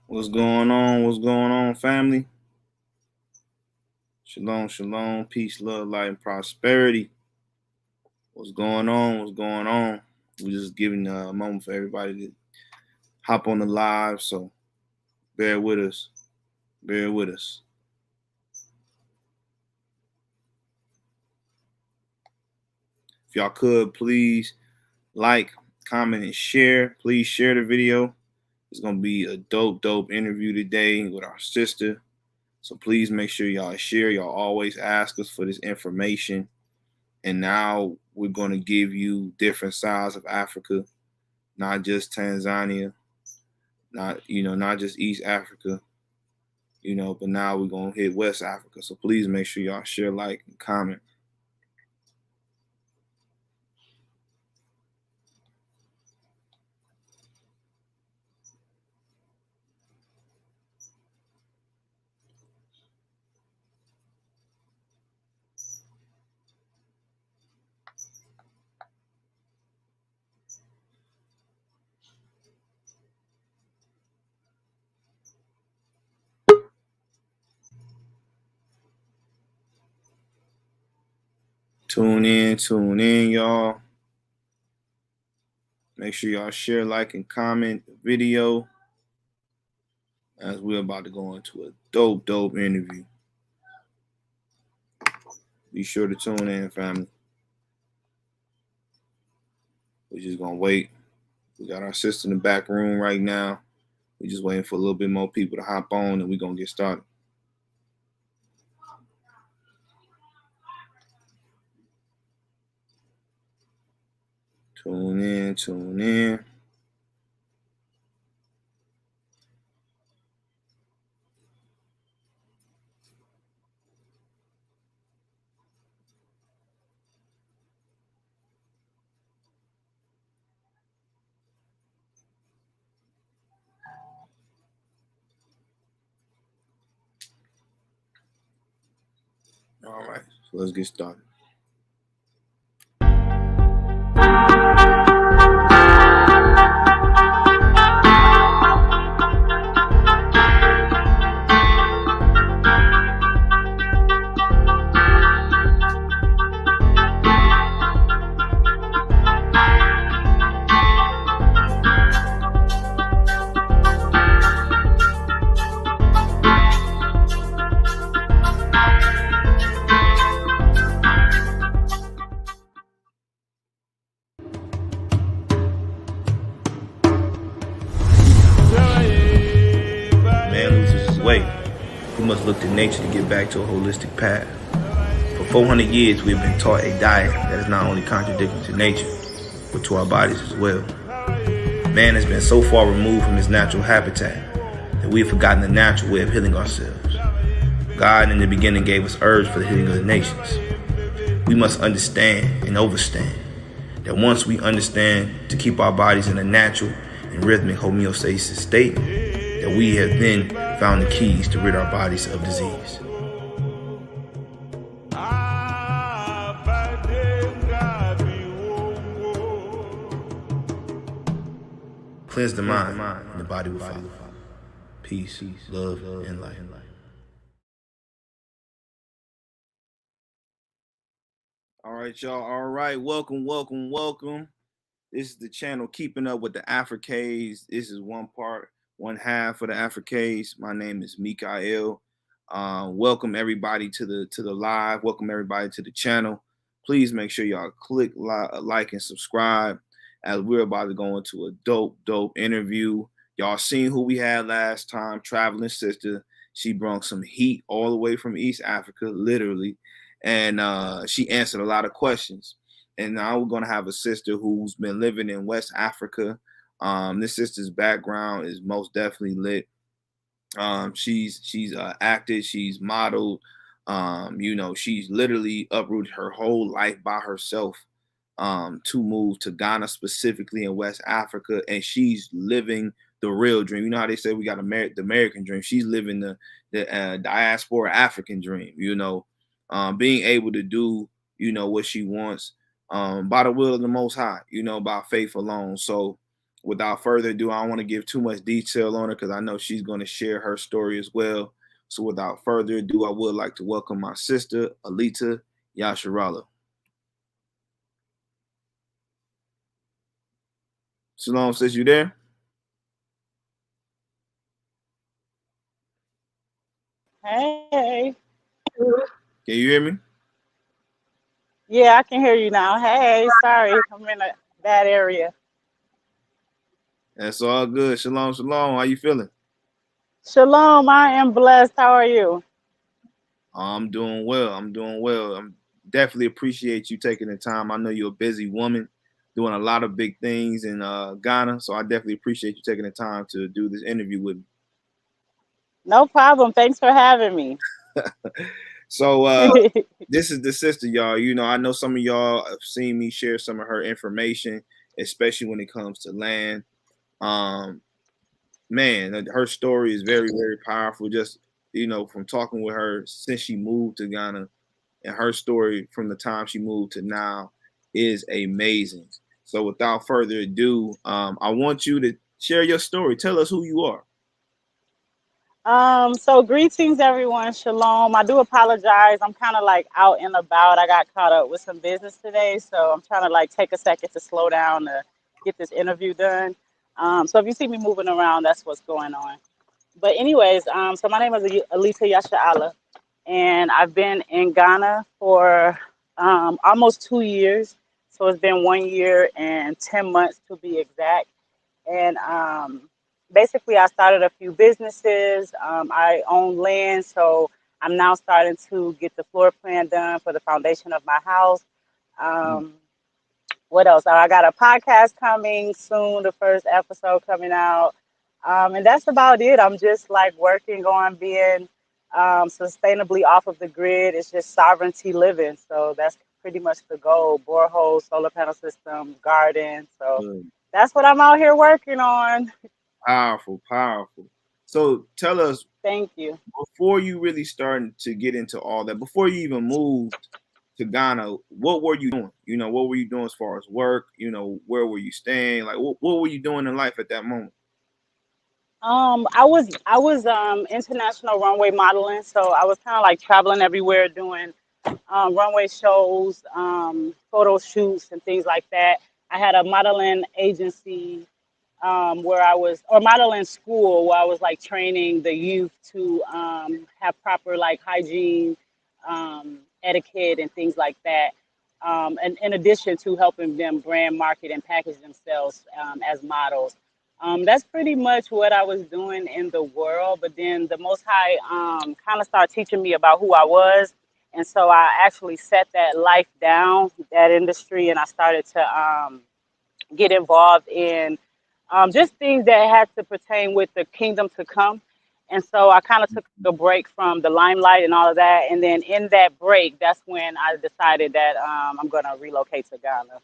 What's going on? What's going on, family? Shalom, shalom, peace, love, light, and prosperity. What's going on? What's going on? We're just giving a moment for everybody to hop on the live, so bear with us. Bear with us. If y'all could, please like, comment, and share. Please share the video. It's going to be a dope interview today with our sister. So please make sure y'all share. Y'all always ask us for this information. And now we're going to give you different sides of Africa, not just Tanzania, not just East Africa, but now we're going to hit West Africa. So please make sure y'all share, like, and comment. Tune in, y'all. Make sure y'all share, like, and comment the video as we're about to go into a dope interview. Be sure to tune in, family. We're just going to wait. We got our sister in the back room right now. We're just waiting for a little bit more people to hop on, and we're going to get started. Tune in. All right, so let's get started. Look to nature to get back to a holistic path. For 400 years, we've been taught a diet that is not only contradictory to nature, but to our bodies as well. Man has been so far removed from his natural habitat that we have forgotten the natural way of healing ourselves. God in the beginning gave us herbs for the healing of the nations. We must understand and overstand that once we understand to keep our bodies in a natural and rhythmic homeostasis state, that we have then found the keys to rid our bodies of disease. Cleanse the mind, and the body will follow. Peace, love, and light. All right, y'all. All right, welcome. This is the channel Keeping Up with the Africades. This is one half of the Africades. My name is Mikael. Welcome everybody to the live. Welcome everybody to the channel. Please make sure y'all click like and subscribe as we're about to go into a dope interview. Y'all seen who we had last time, traveling sister. She brought some heat all the way from East Africa, literally. And she answered a lot of questions. And now we're gonna have a sister who's been living in West Africa. This sister's background is most definitely lit. She's acted, she's modeled. She's literally uprooted her whole life by herself to move to Ghana, specifically in West Africa, and she's living the real dream. You know how they say we got the American dream. She's living the diaspora African dream. Being able to do what she wants by the will of the Most High. By faith alone. So without further ado, I don't want to give too much detail on her because I know she's going to share her story as well. So without further ado, I would like to welcome my sister, Alita Yasharahla. Shalom, sis, you there? Hey. Can you hear me? Yeah, I can hear you now. Hey, sorry, I'm in a bad area. That's all good. Shalom, shalom. How you feeling? Shalom, I am blessed. How are you? I'm doing well. I'm doing well. I'm definitely appreciate you taking the time. I know you're a busy woman doing a lot of big things in Ghana, so I definitely appreciate you taking the time to do this interview with me. No problem. Thanks for having me. So this is the sister, y'all. You know, I know some of y'all have seen me share some of her information, especially when it comes to land. Um, Man, her story is very, very powerful. Just from talking with her since she moved to Ghana, and her story from the time she moved to now is amazing. So, without further ado, I want you to share your story. Tell us who you are. So greetings everyone. Shalom. I do apologize. I'm kind of like out and about. I got caught up with some business today, so I'm trying to like take a second to slow down to get this interview done. So if you see me moving around, that's what's going on. But anyways, so my name is Alita Yasharahla, and I've been in Ghana for almost 2 years. So it's been 1 year and 10 months to be exact. And basically, I started a few businesses. I own land, so I'm now starting to get the floor plan done for the foundation of my house. Um, what else? I got a podcast coming soon, the first episode coming out. And that's about it. I'm just like working on being sustainably off of the grid. It's just sovereignty living. So that's pretty much the goal. Borehole, solar panel system, garden. So Good. that's what I'm out here working on. Powerful, powerful. So, tell us Thank you. before you really started to get into all that, before you even moved to Ghana, what were you doing? What were you doing as far as work? Where were you staying? Like, what were you doing in life at that moment? I was international runway modeling, so I was kind of like traveling everywhere doing runway shows, photo shoots, and things like that. I had a modeling agency where I was, or modeling school where I was like training the youth to have proper like hygiene, etiquette, and things like that. And in addition to helping them brand, market, and package themselves as models. That's pretty much what I was doing in the world. But then the Most High kind of started teaching me about who I was. And so I actually set that life down, that industry, and I started to get involved in just things that had to pertain with the kingdom to come. And so I kind of took a break from the limelight and all of that. And then in that break, that's when I decided that I'm going to relocate to Ghana.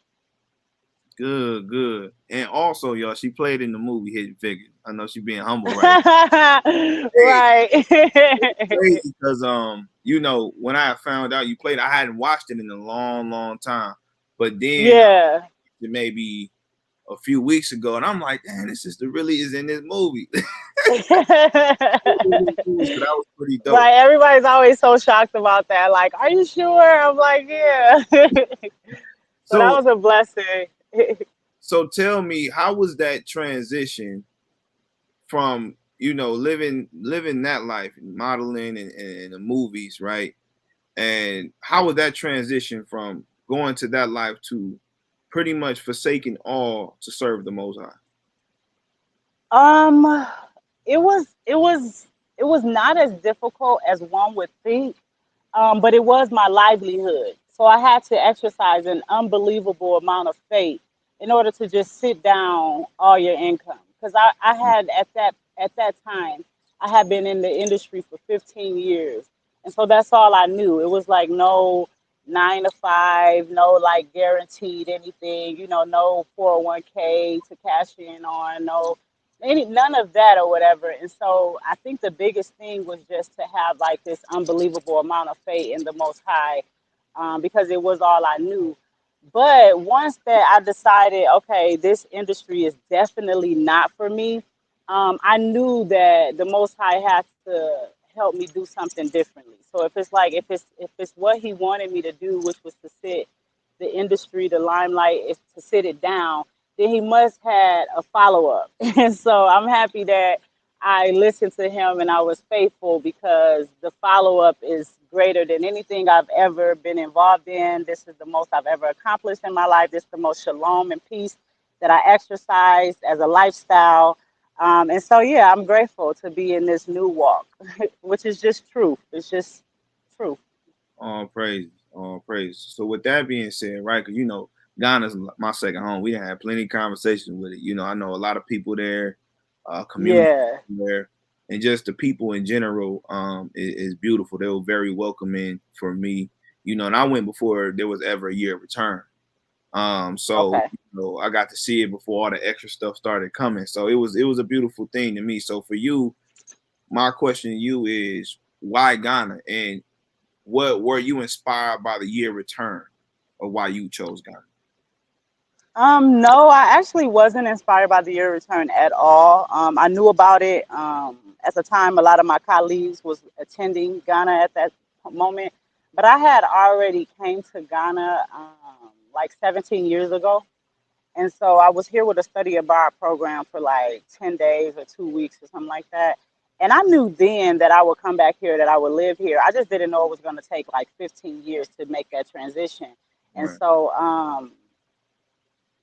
Good, good. And also, y'all, she played in the movie Hidden Figures. I know she being humble right now. Hey, Right. crazy because when I found out you played, I hadn't watched it in a long, long time. But then Yeah. maybe a few weeks ago, and I'm like, damn, this sister really is in this movie. So that was pretty dope. Right. Everybody's always so shocked about that. Like, are you sure? I'm like, yeah. So that So was a blessing. so tell me, how was that transition from living that life, modeling and the movies, right? And how was that transition from going to that life to pretty much forsaking all to serve the Most High? Um, it was not as difficult as one would think, but it was my livelihood. So I had to exercise an unbelievable amount of faith in order to just sit down all your income. Because I had at that time I had been in the industry for 15 years, and so that's all I knew. It was like no 9 to 5, no like guaranteed anything, no 401k to cash in on, no none of that or whatever. And so I think the biggest thing was just to have like this unbelievable amount of faith in the Most High, because it was all I knew. But once that I decided, okay, this industry is definitely not for me, I knew that the Most High has to help me do something differently. So if it's like if it's what He wanted me to do, which was to sit the industry, the limelight, is to sit it down, then He must had a follow up. And so I'm happy that I listened to Him and I was faithful, because the follow up is greater than anything I've ever been involved in. This is the most I've ever accomplished in my life. This is the most shalom and peace that I exercised as a lifestyle. And so, yeah, I'm grateful to be in this new walk, which is just truth. It's just truth. All praise, all praise. So with that being said, right? Because Ghana's my second home. We done had plenty of conversations with it. I know a lot of people there, community Yeah. there, and just the people in general is beautiful. They were very welcoming for me. And I went before there was ever a year of return. So Okay. I got to see it before all the extra stuff started coming. So it was a beautiful thing to me. So for you, my question to you is why Ghana, and what were you inspired by the year return, or why you chose Ghana? No, I actually wasn't inspired by the year return at all. I knew about it. At the time, a lot of my colleagues was attending Ghana at that moment, but I had already came to Ghana like 17 years ago. And so I was here with a study abroad program for like 10 days or 2 weeks or something like that. And I knew then that I would come back here, that I would live here. I just didn't know it was going to take like 15 years to make that transition. And Right. so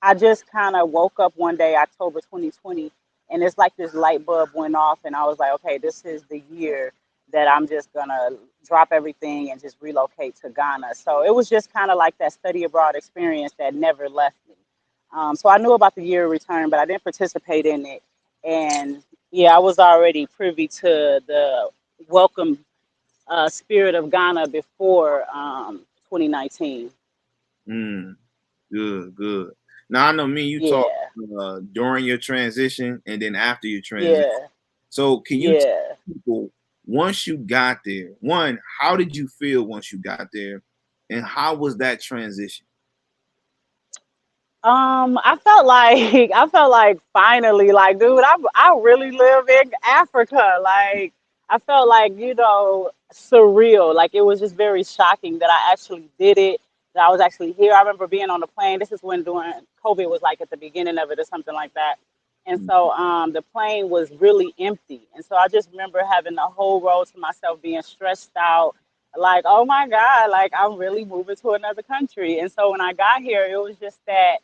I just kind of woke up one day, October 2020, and it's like this light bulb went off, and I was like, okay, this is the year that I'm just gonna drop everything and just relocate to Ghana. So it was just kind of like that study abroad experience that never left me. So I knew about the year of return, but I didn't participate in it. And yeah, I was already privy to the welcome spirit of Ghana before 2019. Mm, good, good. Now I know me and you talked Yeah, during your transition and then after your transition. yeah, So can you tell yeah. people, once you got there, one, how did you feel once you got there, and how was that transition? I felt like I felt like finally, like, dude, I really live in Africa. Like, I felt like, surreal. Like, it was just very shocking that I actually did it. That I was actually here. I remember being on the plane. This is when during COVID was like at the beginning of it or something like that. And so the plane was really empty. And so I just remember having the whole row to myself, being stressed out, like, oh my God, like I'm really moving to another country. And so when I got here, it was just that,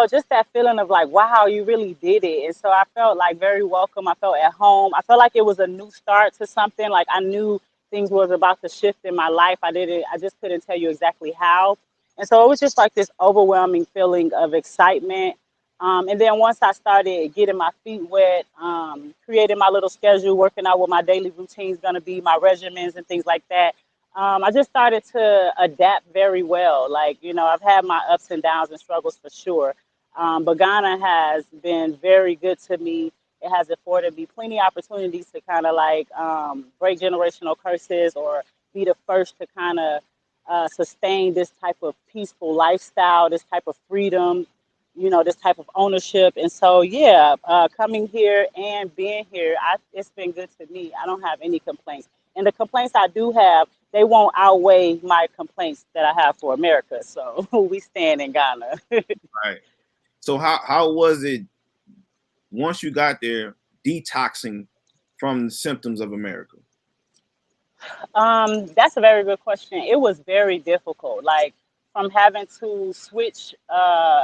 just that feeling of like, wow, you really did it. And so I felt like very welcome. I felt at home. I felt like it was a new start to something. Like I knew things was about to shift in my life. I just couldn't tell you exactly how. And so it was just like this overwhelming feeling of excitement. And then once I started getting my feet wet, creating my little schedule, working out what my daily routine is going to be, my regimens and things like that, I just started to adapt very well. Like, I've had my ups and downs and struggles for sure. But Ghana has been very good to me. It has afforded me plenty of opportunities to kind of like break generational curses, or be the first to kind of sustain this type of peaceful lifestyle, this type of freedom, this type of ownership. And so, yeah, coming here and being here, it's been good to me. I don't have any complaints. And the complaints I do have, they won't outweigh my complaints that I have for America. So we stand in Ghana. Right. So how was it once you got there, detoxing from the symptoms of America? That's a very good question. It was very difficult. Like from having to switch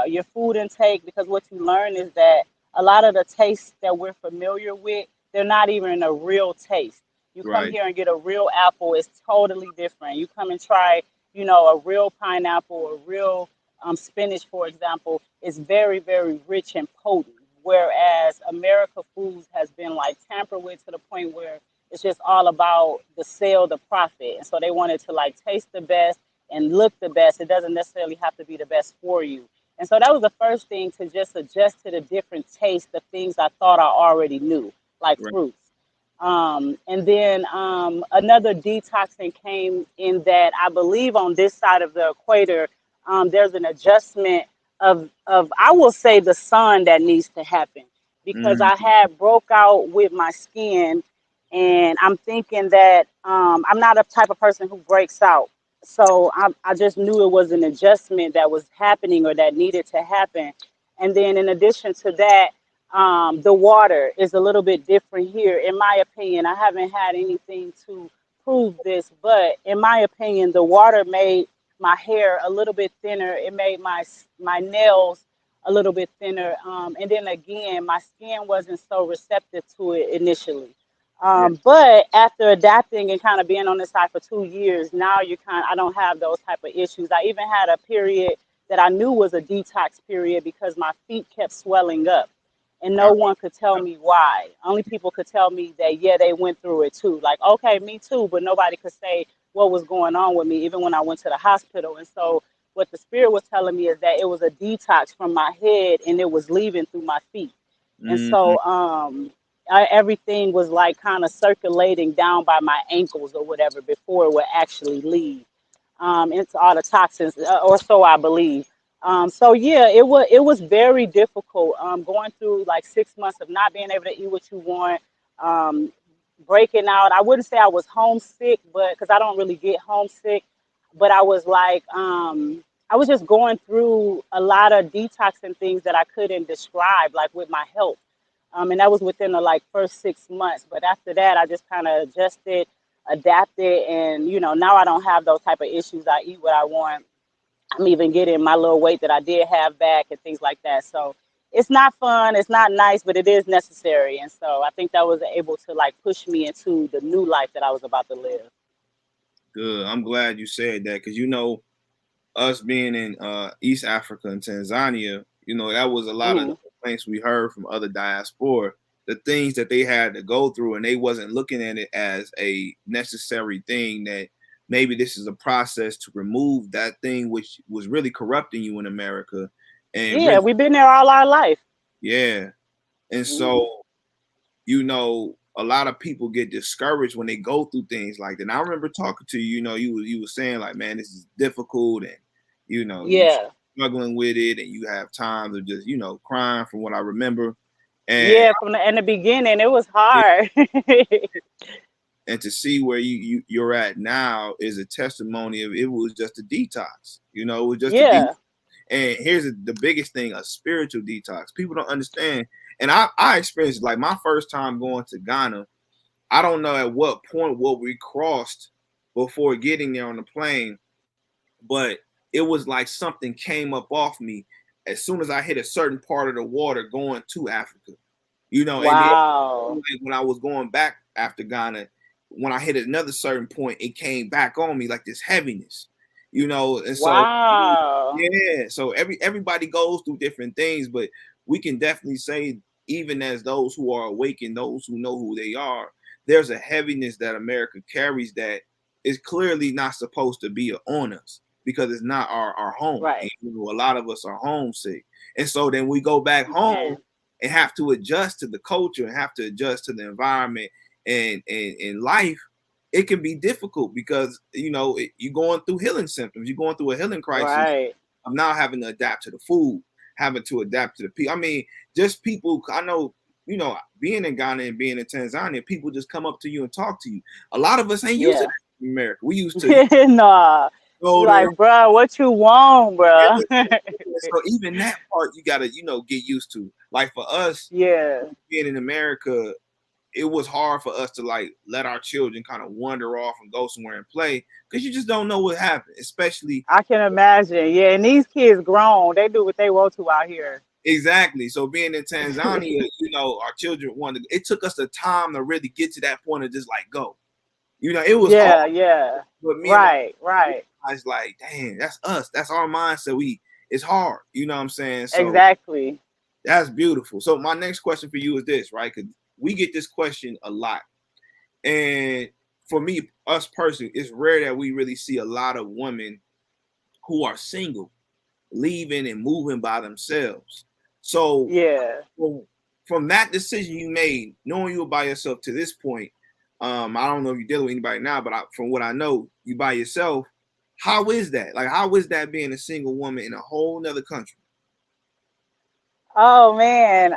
your food intake, because what you learn is that a lot of the tastes that we're familiar with, they're not even a real taste. You come Right. here and get a real apple, it's totally different. You come and try, a real pineapple or real spinach, for example, it's very, very rich and potent. Whereas America foods has been like tampered with to the point where it's just all about the sale, the profit. And so they wanted to like taste the best and look the best. It doesn't necessarily have to be the best for you. And so that was the first thing, to just adjust to the different tastes of things I thought I already knew, like Right. fruits. And then another detoxing came in that I believe on this side of the equator, there's an adjustment of I will say the sun that needs to happen because Mm, I had broke out with my skin, and I'm thinking that I'm not a type of person who breaks out. So I just knew it was an adjustment that was happening or that needed to happen. And then in addition to that, the water is a little bit different here. In my opinion, I haven't had anything to prove this, but in my opinion, the water made my hair a little bit thinner. It made my nails a little bit thinner. And then again, my skin wasn't so receptive to it initially. yeah. But after adapting and kind of being on this side for 2 years, now I don't have those type of issues. I even had a period that I knew was a detox period because my feet kept swelling up and no one could tell me why. Only people could tell me that, yeah, they went through it too. Like, okay, me too, but nobody could say what was going on with me, even when I went to the hospital. And so what the spirit was telling me is that it was a detox from my head and it was leaving through my feet. And Mm-hmm. so everything was like kind of circulating down by my ankles or whatever before it would actually leave into all the toxins, or so I believe. So yeah, it was very difficult going through like 6 months of not being able to eat what you want, um, breaking out. I wouldn't say I was homesick, but because I don't really get homesick, but I was like, I was just going through a lot of detoxing things that I couldn't describe, like with my health. And that was within the like first 6 months. But after that, I just kind of adjusted, adapted, and now I don't have those type of issues. I eat what I want. I'm even getting my little weight that I did have back and things like that. So it's not fun, it's not nice, but it is necessary. And so I think that was able to like push me into the new life that I was about to live. Good. I'm glad you said that because us being in East Africa and Tanzania, that was a lot of Hmm. complaints we heard from other diaspora, the things that they had to go through, and they wasn't looking at it as a necessary thing that maybe this is a process to remove that thing which was really corrupting you in America. And Yeah, really, we've been there all our life. yeah. And Hmm. so, a lot of people get discouraged when they go through things like that. And I remember talking to you, you were saying like, man, this is difficult, and you Yeah. struggling with it, and you have times of just crying from what I remember, and Yeah, in the beginning, it was hard. and to see where you're at now is a testimony of it was just a detox. It was just a detox. Yeah. And here's the biggest thing: a spiritual detox. People don't understand, and I experienced like my first time going to Ghana. I don't know at what point what we crossed before getting there on the plane, but it was like something came up off me as soon as I hit a certain part of the water going to Africa. And then Wow. like, when I was going back after Ghana, when I hit another certain point, it came back on me like this heaviness, and so Wow. yeah, so everybody goes through different things, but we can definitely say, even as those who are awakened, those who know who they are, there's a heaviness that America carries that is clearly not supposed to be on us because it's not our home. And, Right. a lot of us are homesick, and so then we go back home Man. and have to adjust to the culture and have to adjust to the environment and life. It can be difficult because you're going through healing symptoms, you're going through a healing crisis. Right. I'm now having to adapt to the food, having to adapt to the people. I mean, just people. I know, being in Ghana and being in Tanzania, people just come up to you and talk to you. A lot of us ain't used to Yeah. that in America. We used to Nah. go You to. like, bruh, what you want, bruh? So even that part, you gotta, get used to. Like for us Yeah. being in America, it was hard for us to like let our children kind of wander off and go somewhere and play because you just don't know what happened, especially. I can imagine. Yeah, and these kids grown. They do what they want to out here. Exactly. So being in Tanzania, our children wanted. It took us the time to really get to that point of just like go. It was hard, Yeah, yeah. but me and my Right, right. guys like, dang, that's us. That's our mindset. It's hard. You know what I'm saying? So Exactly. that's beautiful. So my next question for you is this, right? Because we get this question a lot, and for me, us personally, it's rare that we really see a lot of women who are single leaving and moving by themselves. So Yeah. well, from that decision you made, knowing you were by yourself to this point, I don't know if you're dealing with anybody now, but from what I know, you by yourself. How is that? Like, how is that being a single woman in a whole nother country? Oh man.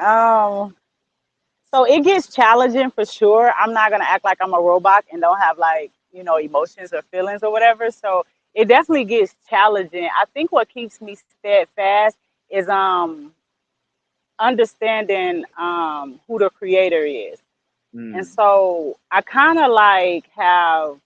So it gets challenging for sure. I'm not gonna act like I'm a robot and don't have like, emotions or feelings or whatever. So it definitely gets challenging. I think what keeps me steadfast is understanding who the creator is. And Mm, so I kind of like have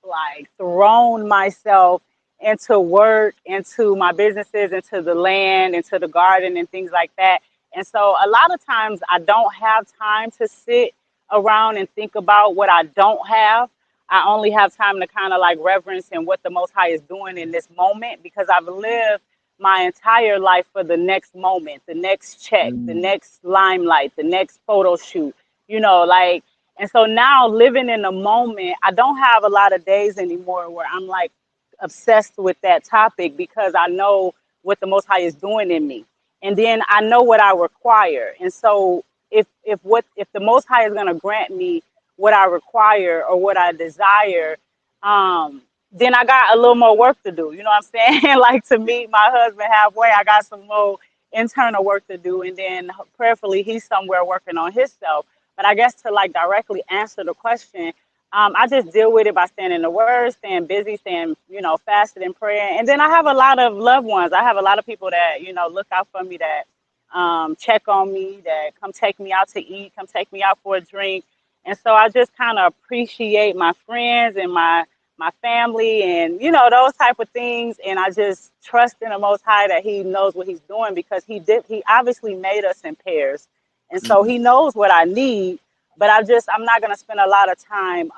like thrown myself into work, into my businesses, into the land, into the garden, and things like that. And so a lot of times I don't have time to sit around and think about what I don't have. I only have time to kind of like reverence and what the Most High is doing in this moment because I've lived my entire life for the next moment, the next check, the mm, next limelight, the next photo shoot, like and so now living in the moment, I don't have a lot of days anymore where I'm like obsessed with that topic because I know what the Most High is doing in me. And then I know what I require. And so if the Most High is gonna grant me what I require or what I desire, then I got a little more work to do. You know what I'm saying? Like to meet my husband halfway, I got some more internal work to do. And then prayerfully he's somewhere working on himself. But I guess to like directly answer the question, I just deal with it by staying in the Word, staying busy, staying, fasted and praying. And then I have a lot of loved ones. I have a lot of people that, look out for me, that check on me, that come take me out to eat, come take me out for a drink. And so I just kind of appreciate my friends and my family and, those type of things. And I just trust in the Most High that He knows what He's doing because He obviously made us in pairs. And so mm, He knows what I need, but I'm not gonna spend a lot of time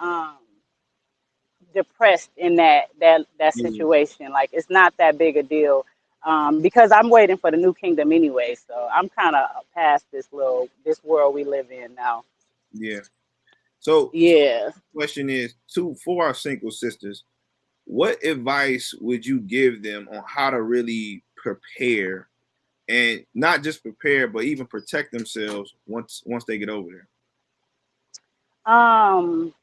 depressed in that yeah. situation. Like it's not that big a deal because I'm waiting for the new kingdom anyway. So I'm kind of past this world we live in now. Yeah. So Yeah. the question is, for our single sisters, what advice would you give them on how to really prepare and not just prepare, but even protect themselves once they get over there? Um.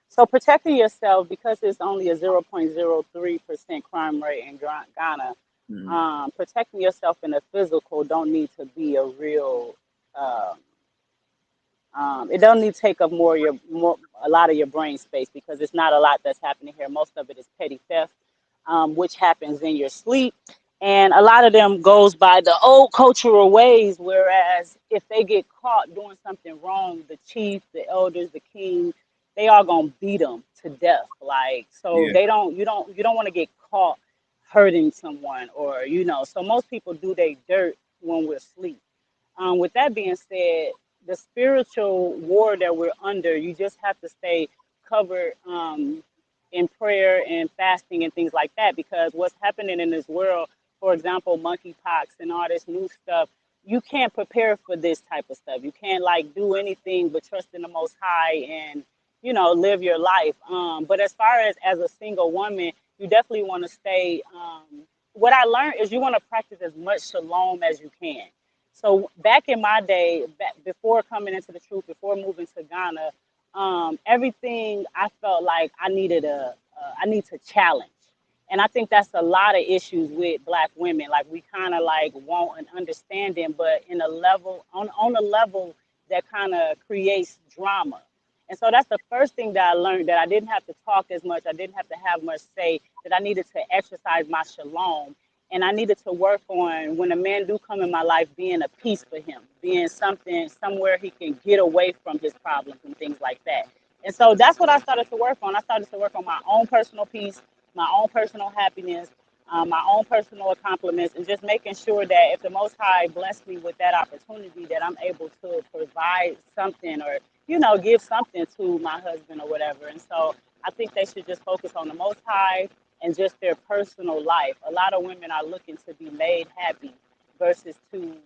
So protecting yourself because it's only a 0.03% crime rate in Ghana. Mm, Protecting yourself in the physical don't need to be a real. Um, it don't need to take up a lot of your brain space because it's not a lot that's happening here. Most of it is petty theft, which happens in your sleep, and a lot of them goes by the old cultural ways. Whereas if they get caught doing something wrong, the chief, the elders, the king, they are gonna beat them to death. Like so, yeah. they don't. You don't want to get caught hurting someone or. So most people do their dirt when we're asleep. With that being said, the spiritual war that we're under, you just have to stay covered in prayer and fasting and things like that. Because what's happening in this world, for example, monkeypox and all this new stuff, you can't prepare for this type of stuff. You can't like do anything but trust in the Most High and live your life. But as far as a single woman, you definitely want to stay. What I learned is you want to practice as much shalom as you can. So back in my day, before coming into the truth, before moving to Ghana, everything I felt like I need to challenge, and I think that's a lot of issues with Black women. Like we kind of like want an understanding, but in a level on a level that kind of creates drama. And so that's the first thing that I learned, that I didn't have to talk as much, I didn't have to have much say, that I needed to exercise my shalom and I needed to work on when a man do come in my life being a peace for him, being something somewhere he can get away from his problems and things like that. And so that's what I started to work on. I started to work on my own personal peace, my own personal happiness, my own personal accomplishments, and just making sure that if the Most High blessed me with that opportunity, that I'm able to provide something or give something to my husband or whatever. And so I think they should just focus on the Most High and just their personal life. A lot of women are looking to be made happy versus to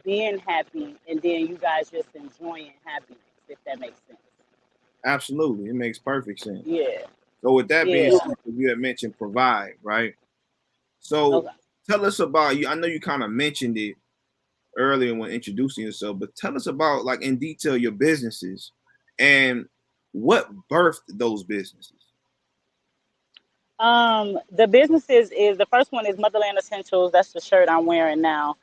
being happy and then you guys just enjoying happiness, if that makes sense. Absolutely, it makes perfect sense. Yeah, So with that being yeah. said, you had mentioned provide, right? So Okay. tell us about you. I know you kind of mentioned it earlier when introducing yourself, but tell us about like in detail your businesses and what birthed those businesses. The businesses is the first one is Motherland Essentials. That's the shirt I'm wearing now.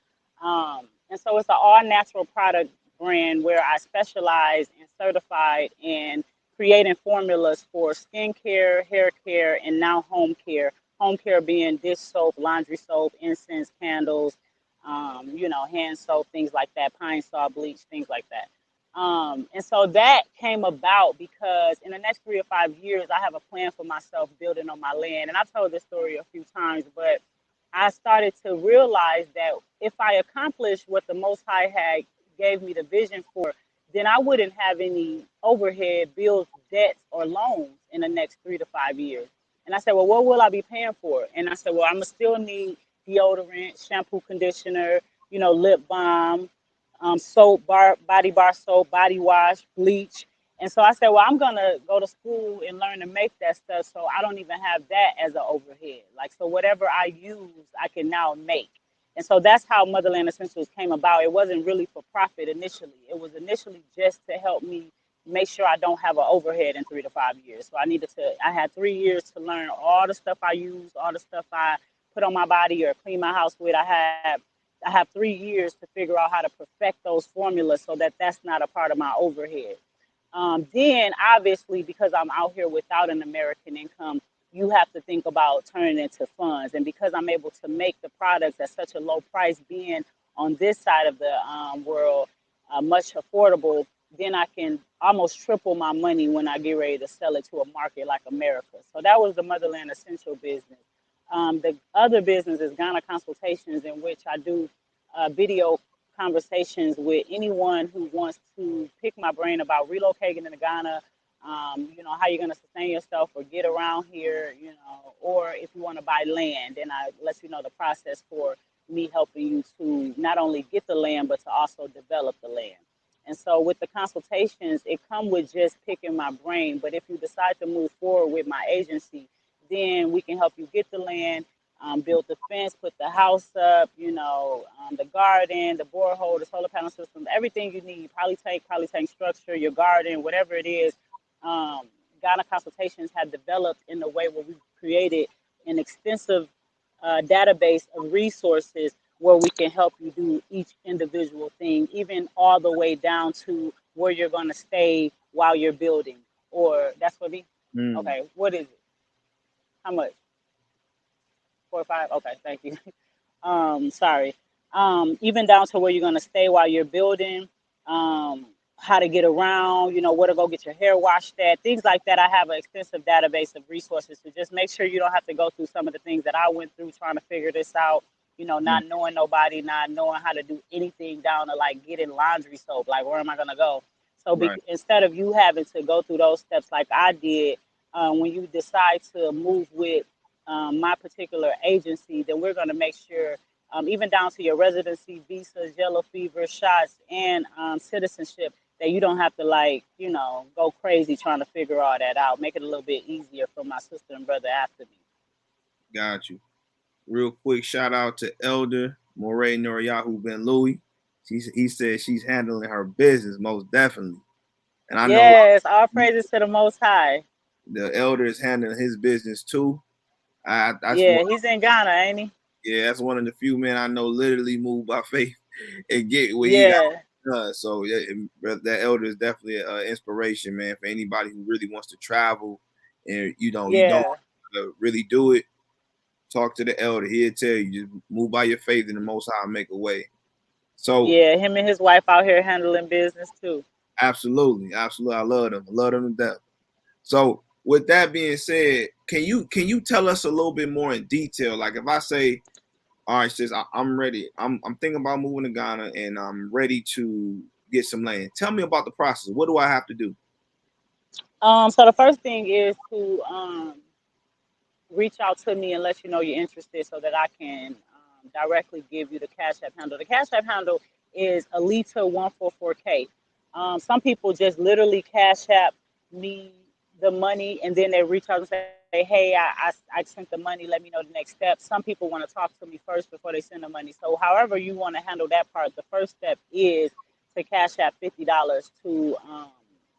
And so it's an all natural product brand where I specialize and certified in creating formulas for skincare, hair care, and now home care. Home care being dish soap, laundry soap, incense, candles, hand soap, things like that, pine saw, bleach, things like that. And so that came about because in the next 3 or 5 years, I have a plan for myself building on my land. And I've told this story a few times, but I started to realize that if I accomplished what the Most High had gave me the vision for, then I wouldn't have any overhead bills, debts, or loans in the next 3 to 5 years. And I said, well, what will I be paying for? And I said, well, I'm gonna still need deodorant, shampoo, conditioner, lip balm, soap, body bar soap, body wash, bleach. And so I said, well, I'm going to go to school and learn to make that stuff so I don't even have that as an overhead. Like, so whatever I use, I can now make. And so that's how Motherland Essentials came about. It wasn't really for profit initially. It was initially just to help me make sure I don't have an overhead in 3 to 5 years. So I had 3 years to learn all the stuff I use, all the stuff I put on my body or clean my house with. I have 3 years to figure out how to perfect those formulas so that that's not a part of my overhead. Then, obviously, because I'm out here without an American income, you have to think about turning it into funds. And because I'm able to make the products at such a low price, being on this side of the world much affordable, then I can almost triple my money when I get ready to sell it to a market like America. So that was the Motherland Essential business. The other business is Ghana Consultations, in which I do video conversations with anyone who wants to pick my brain about relocating to Ghana, how you're going to sustain yourself or get around here, or if you want to buy land. And I let you know the process for me helping you to not only get the land, but to also develop the land. And so with the consultations, it come with just picking my brain. But if you decide to move forward with my agency, then we can help you get the land, build the fence, put the house up, the garden, the borehole, the solar panel system, everything you need, polytank structure, your garden, whatever it is. Ghana Consultations have developed in a way where we've created an extensive database of resources where we can help you do each individual thing, even all the way down to where you're going to stay while you're building. Or that's for me? Mm. Okay, what is it? How much? 4 or 5? Okay, thank you. Sorry. Even down to where you're gonna stay while you're building, how to get around, where to go get your hair washed at, things like that. I have an extensive database of resources to just make sure you don't have to go through some of the things that I went through trying to figure this out. Mm. Not knowing nobody, not knowing how to do anything down to like getting laundry soap. Like, where am I gonna go? So Right. instead of you having to go through those steps like I did, when you decide to move with my particular agency, then we're going to make sure, even down to your residency, visas, yellow fever shots, and citizenship, that you don't have to go crazy trying to figure all that out. Make it a little bit easier for my sister and brother after me. Got you. Real quick shout out to Elder Moray Noriyahu Ben Louis. He said she's handling her business most definitely. And I know Yes, all praises to the Most High. the elder is handling his business too. That's one. Yeah, he's in Ghana, ain't he? Yeah, that's one of the few men I know literally moved by faith and get what he got Yeah, done. So yeah, that elder is definitely an inspiration, man, for anybody who really wants to travel and you don't yeah, really do it. Talk to the elder. He'll tell you just move by your faith and the Most High make a way. So yeah. Him and his wife out here handling business too. absolutely, absolutely, I love them. I love them to death. So with that being said, can you tell us a little bit more in detail? Like if I say, all right, sis, I'm ready. I'm thinking about moving to Ghana and I'm ready to get some land. Tell me about the process. What do I have to do? So the first thing is to reach out to me and let you know you're interested so that I can directly give you the Cash App handle. The Cash App handle is Alita144K. Some people just literally Cash App me the money and then they reach out and say, hey, I sent the money, let me know the next step. Some people want to talk to me first before they send the money. So however you want to handle that part, the first step is to Cash App $50 to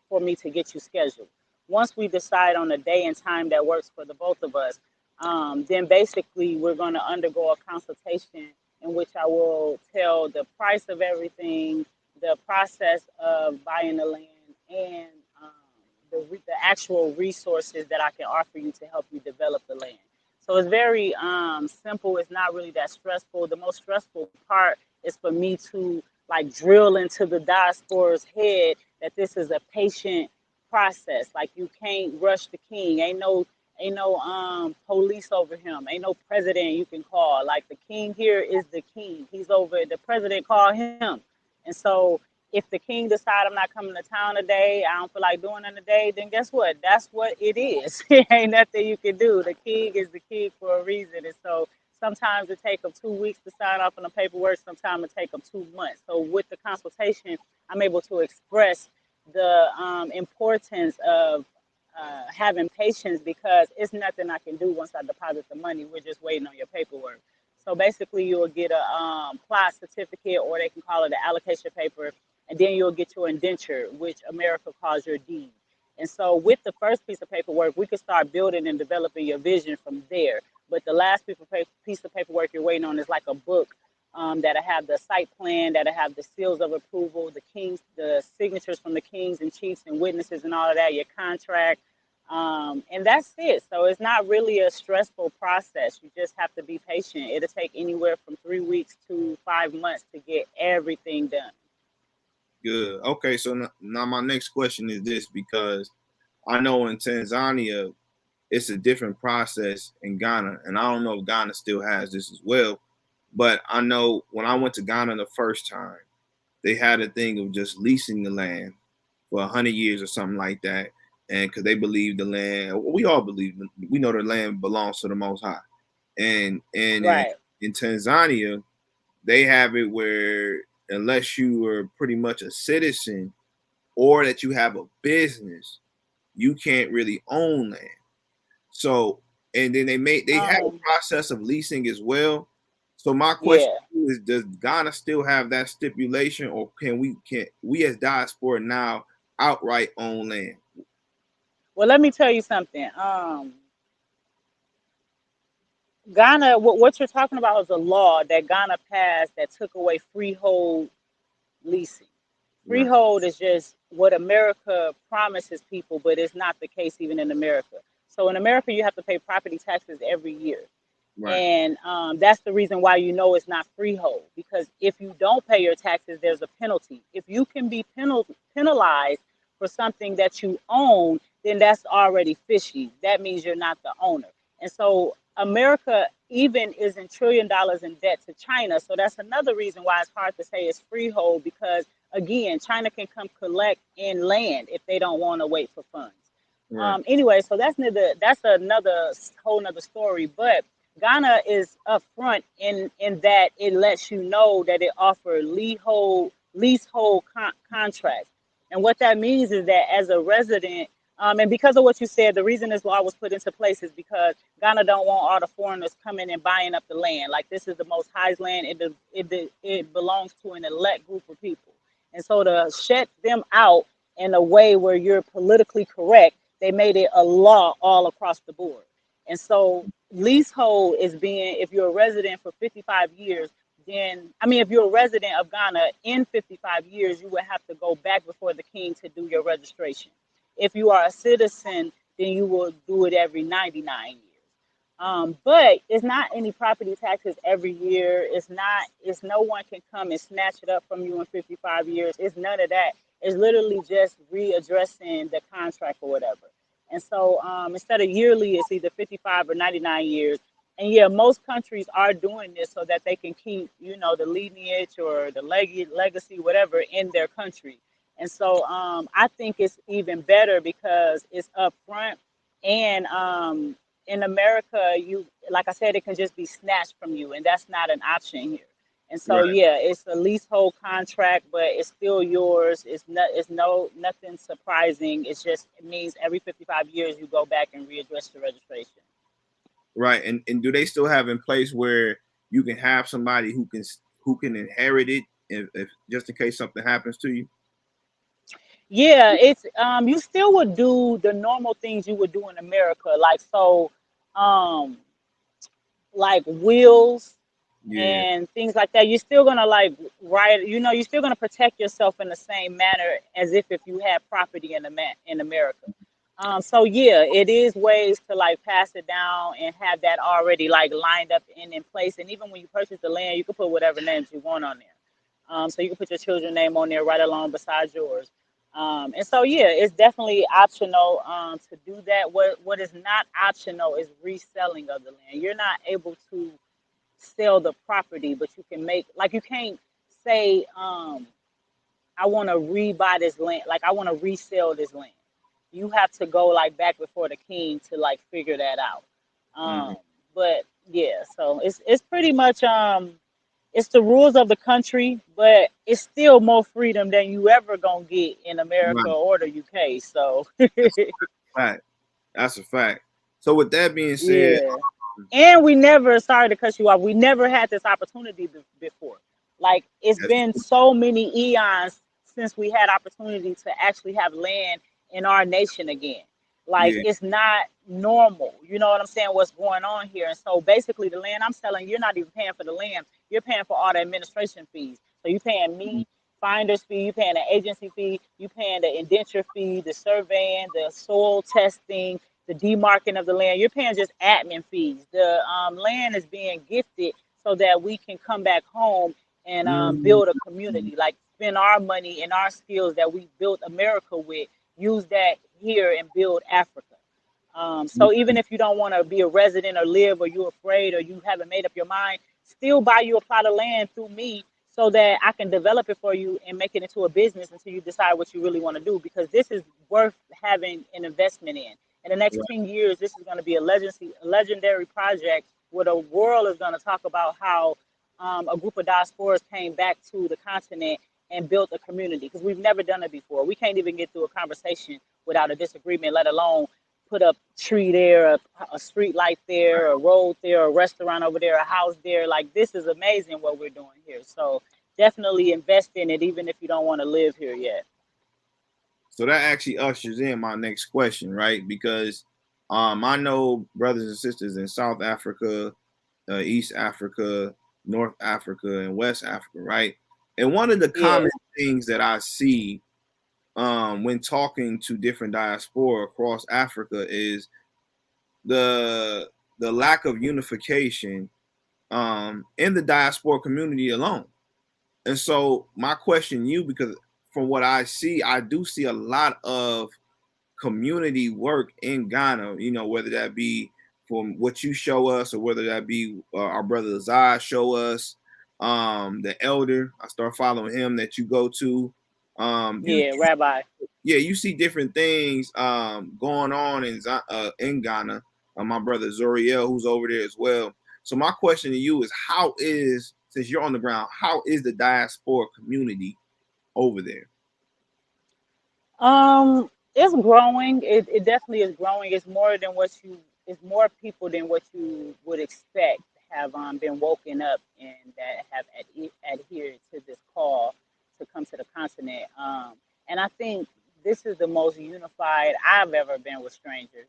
for me to get you scheduled. Once we decide on a day and time that works for the both of us, Then basically we're going to undergo a consultation in which I will tell the price of everything, the process of buying the land, and um, the actual resources that I can offer you to help you develop the land. So it's very simple. It's not really that stressful. The most stressful part is for me to like drill into the diaspora's head that this is a patient process. Like you can't rush the king. Ain't no police over him. Ain't no president you can call. Like the king here is the king. He's over the president call him. And so if the king decide I'm not coming to town today, I don't feel like doing it today, then guess what? That's what it is. It ain't nothing you can do. The king is the king for a reason. And so sometimes it take them 2 weeks to sign off on the paperwork. Sometimes it take them 2 months. So with the consultation, I'm able to express the importance of having patience because it's nothing I can do once I deposit the money. We're just waiting on your paperwork. So basically, you'll get a plot certificate, or they can call it an allocation paper, and then you'll get your indenture, which America calls your deed. And so, with the first piece of paperwork, we can start building and developing your vision from there. But the last piece of paperwork you're waiting on is like a book that'll have the site plan, that'll have the seals of approval, the signatures from the kings and chiefs and witnesses and all of that, your contract, and that's it. So it's not really a stressful process. You just have to be patient. It'll take anywhere from 3 weeks to 5 months to get everything done. Good. Okay, so now my next question is this, because I know in Tanzania it's a different process in Ghana, and I don't know if Ghana still has this as well, but I know when I went to Ghana the first time, they had a thing of just leasing the land for 100 years or something like that, and because they believe the land, we all believe, we know the land belongs to the Most High, and Right. in Tanzania they have it where unless you are pretty much a citizen or that you have a business, you can't really own land. So, and then they have a process of leasing as well. So my question is, does Ghana still have that stipulation, or can we as diaspora now outright own land? Well, let me tell you something. Ghana, what you're talking about is a law that Ghana passed that took away freehold leasing. Right. Freehold is just what America promises people, but it's not the case even in America. So in America, you have to pay property taxes every year. Right. And that's the reason why you know it's not freehold, because if you don't pay your taxes, there's a penalty. If you can be penalized for something that you own, then that's already fishy. That means you're not the owner. And so America even is in $1 trillion in debt to China. So that's another reason why it's hard to say it's freehold, because again, China can come collect in land if they don't want to wait for funds. Right. Anyway, so that's another whole nother story. But Ghana is upfront in that it lets you know that it offers leasehold contracts. And what that means is that as a resident, and because of what you said, the reason this law was put into place is because Ghana don't want all the foreigners coming and buying up the land. Like, this is the Most High's land. It belongs to an elect group of people. And so to shut them out in a way where you're politically correct, they made it a law all across the board. And so leasehold is being, if you're a resident for 55 years, if you're a resident of Ghana in 55 years, you would have to go back before the king to do your registration. If you are a citizen, then you will do it every 99 years. But it's not any property taxes every year. It's no one can come and snatch it up from you in 55 years. It's none of that. It's literally just readdressing the contract or whatever. And so instead of yearly, it's either 55 or 99 years. And yeah, most countries are doing this so that they can keep, the lineage or the legacy, whatever, in their country. And so I think it's even better because it's upfront. And in America, like I said, it can just be snatched from you, and that's not an option here. And so, Right. yeah, it's a leasehold contract, but it's still yours. It's nothing surprising. It means every 55 years you go back and readdress the registration. Right. And do they still have in place where you can have somebody who can inherit it if just in case something happens to you? Yeah, it's you still would do the normal things you would do in America. Like, so um like wills Yeah. and things like that, you're still gonna like write, you're still gonna protect yourself in the same manner as if you had property in America. So yeah, it is ways to like pass it down and have that already like lined up in place. And even when you purchase the land, you can put whatever names you want on there. So you can put your children's name on there right along beside yours. And so yeah, it's definitely optional to do that. What is not optional is reselling of the land. You're not able to sell the property, but you can make like you can't say I want to rebuy this land, like I want to resell this land. You have to go like back before the king to like figure that out. Mm-hmm. But yeah, so it's pretty much it's the rules of the country, but it's still more freedom than you ever gonna get in America Right. or the UK. So That's a fact. That's a fact. So with that being said, yeah. And we never, sorry to cut you off, we never had this opportunity before. Like it's that's, been so many eons since we had opportunity to actually have land in our nation again. Like yeah. it's not normal. You know what I'm saying? What's going on here? And so basically, the land I'm selling, you're not even paying for the land. You're paying for all the administration fees. So you're paying me finder's fee, you paying the agency fee, you paying the indenture fee, the surveying, the soil testing, the demarking of the land. You're paying just admin fees. The land is being gifted so that we can come back home and Mm-hmm. build a community, like spend our money and our skills that we built America with, use that here and build Africa. So even if you don't want to be a resident or live, or you're afraid, or you haven't made up your mind, still buy you a plot of land through me so that I can develop it for you and make it into a business until you decide what you really want to do. Because this is worth having an investment in. In the next Right. 10 years, this is going to be a legendary project where the world is going to talk about how a group of diasporas came back to the continent and built a community, because we've never done it before. We can't even get through a conversation without a disagreement, let alone put a tree there, a street light there, a road there, a restaurant over there, a house there. Like this is amazing what we're doing here. So definitely invest in it, even if you don't want to live here yet. So that actually ushers in my next question, right? Because I know brothers and sisters in South Africa, East Africa, North Africa, and West Africa, right? And one of the Yeah, common things that I see when talking to different diaspora across Africa is the the lack of unification in the diaspora community alone. And so my question to you, because from what I see, I do see a lot of community work in Ghana, whether that be from what you show us or whether that be our brother Zai show us, the elder, I start following him that you go to. You yeah, Rabbi. Yeah, you see different things going on in Ghana. My brother Zoriel, who's over there as well. So my question to you is, since you're on the ground, how is the diaspora community over there? It's growing. It definitely is growing. It's more people than what you would expect have been woken up and that have adhered to this call to come to the continent. And I think this is the most unified I've ever been with strangers.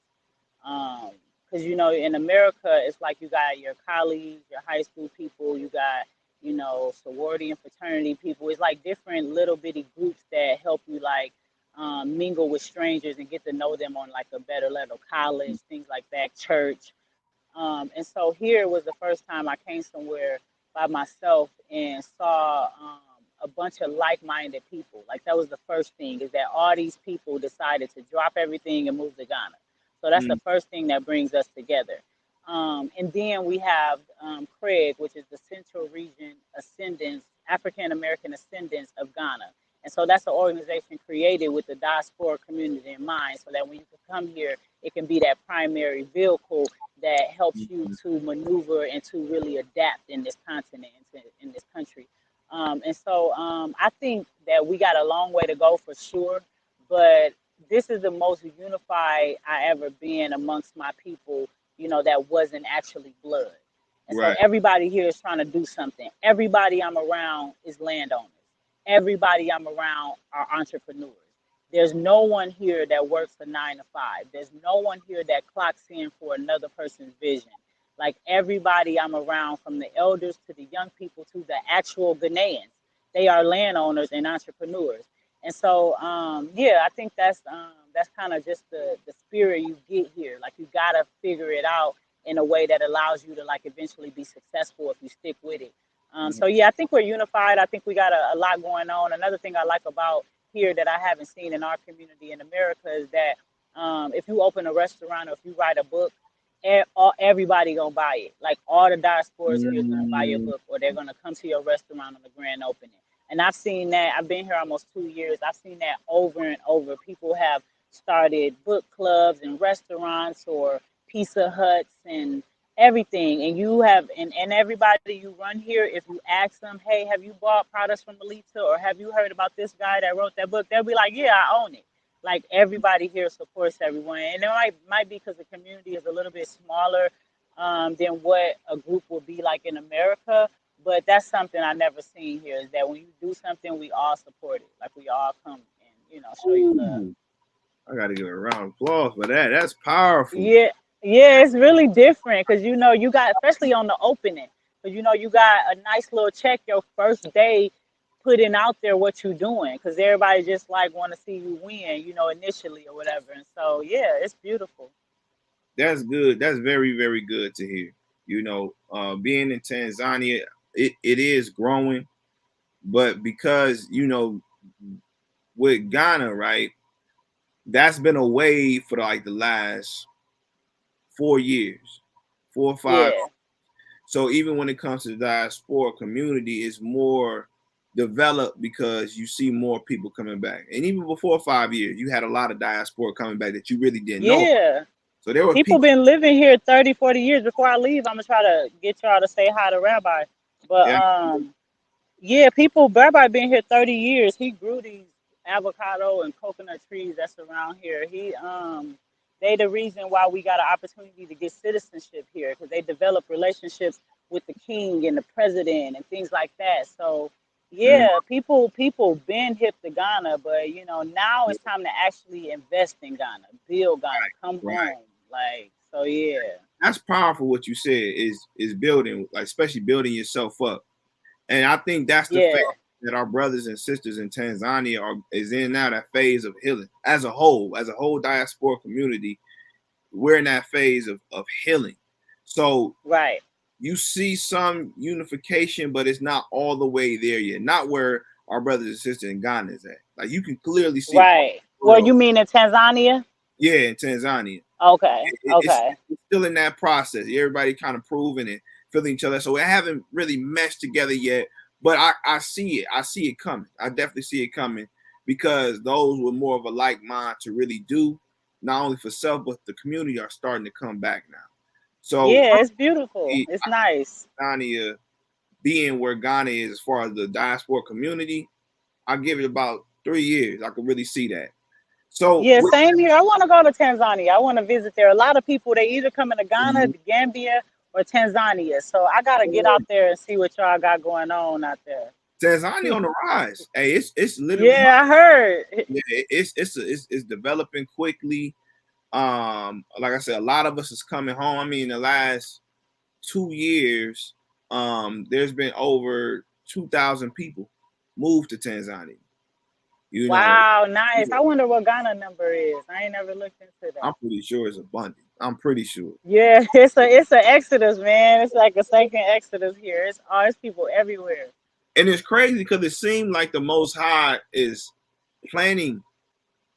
Because in America, it's like you got your colleagues, your high school people, you got sorority and fraternity people. It's like different little bitty groups that help you like mingle with strangers and get to know them on like a better level. College, things like that, church. And so here was the first time I came somewhere by myself and saw a bunch of like-minded people. Like that was the first thing, is that all these people decided to drop everything and move to Ghana. So that's the Mm, first thing that brings us together. And then we have Craig, which is the Central Region Ascendants, African American Ascendants of Ghana. And so that's an organization created with the diaspora community in mind, so that when you can come here, it can be that primary vehicle that helps you mm, to maneuver and to really adapt in this continent, in this country. And so I think that we got a long way to go for sure, but this is the most unified I ever been amongst my people, that wasn't actually blood. And so right. everybody here is trying to do something. Everybody I'm around is landowners. Everybody I'm around are entrepreneurs. There's no one here that works a 9 to 5. There's no one here that clocks in for another person's vision. Like everybody I'm around, from the elders to the young people to the actual Ghanaians, they are landowners and entrepreneurs. And so, yeah, I think that's kind of just the spirit you get here. Like you gotta figure it out in a way that allows you to like eventually be successful if you stick with it. So yeah, I think we're unified. I think we got a lot going on. Another thing I like about here that I haven't seen in our community in America is that if you open a restaurant or if you write a book, everybody gonna buy it. Like all the diasporas here is gonna buy your book, or they're gonna come to your restaurant on the grand opening. And I've seen that. I've been here almost 2 years. I've seen that over and over. People have started book clubs and restaurants or pizza huts and everything. And you have, and everybody you run here, if you ask them, hey, have you bought products from Alita, or have you heard about this guy that wrote that book? They'll be like, yeah, I own it. Like everybody here supports everyone, and it might be because the community is a little bit smaller than what a group would be like in America. But that's something I never seen here, is that when you do something, we all support it. Like we all come and show you love. Ooh, I gotta give a round of applause for that. That's powerful. Yeah, yeah, it's really different because you got, especially on the opening, because you got a nice little check your first day putting out there what you're doing, because everybody just like want to see you win, initially or whatever. And so yeah, it's beautiful. That's good. That's very, very good to hear. Being in Tanzania, it is growing, but because with Ghana, right, that's been a wave for like the last 4 years, 4 or 5. Yeah, So even when it comes to the diaspora community, it's more developed because you see more people coming back. And even before 5 years, you had a lot of diaspora coming back that you really didn't know. yeah. So there were People people. been living here 30, 40 years. Before I leave, I'm gonna try to get y'all to say hi to Rabbi. But Yeah. yeah, Rabbi been here 30 years. He grew these avocado and coconut trees that's around here. They the reason why we got an opportunity to get citizenship here, because they develop relationships with the king and the president and things like that. So Mm, yeah, people been hip to Ghana, but now it's time to actually invest in Ghana, build Ghana, come right. home. Like, so yeah. That's powerful. What you said is building, like especially building yourself up. And I think that's the phase Yeah. that our brothers and sisters in Tanzania is in now, that phase of healing as a whole diaspora community. We're in that phase of healing. So Right. you see some unification, but it's not all the way there yet. Not where our brothers and sisters in Ghana is at. Like you can clearly see across Right. the Well, world. you mean in Tanzania? Yeah, in Tanzania. Okay. It's Okay. still in that process. Everybody kind of proving and feeling each other. So it haven't really meshed together yet. But I see it. I see it coming. I definitely see it coming, because those with more of a like mind to really do, not only for self, but the community, are starting to come back now. So Yeah, it's beautiful. It's nice. Tanzania being where Ghana is as far as the diaspora community, I give it about 3 years. I could really see that. So Yeah, with, same here. I want to go to Tanzania. I want to visit there. A lot of people, they either come into Ghana, the Gambia, or Tanzania. So I gotta get out there and see what y'all got going on out there. Tanzania on the rise. Hey, it's literally, Yeah, I heard. yeah, it's developing quickly. Like I said, a lot of us is coming home. I mean, the last 2 years, there's been over 2,000 people moved to Tanzania. You know, Wow, nice. I wonder what Ghana number is. I ain't never looked into I'm that. pretty sure it's abundant. I'm pretty sure. Yeah, it's a exodus, man. It's like a second exodus here. It's people everywhere. And it's crazy because it seemed like the Most High is planting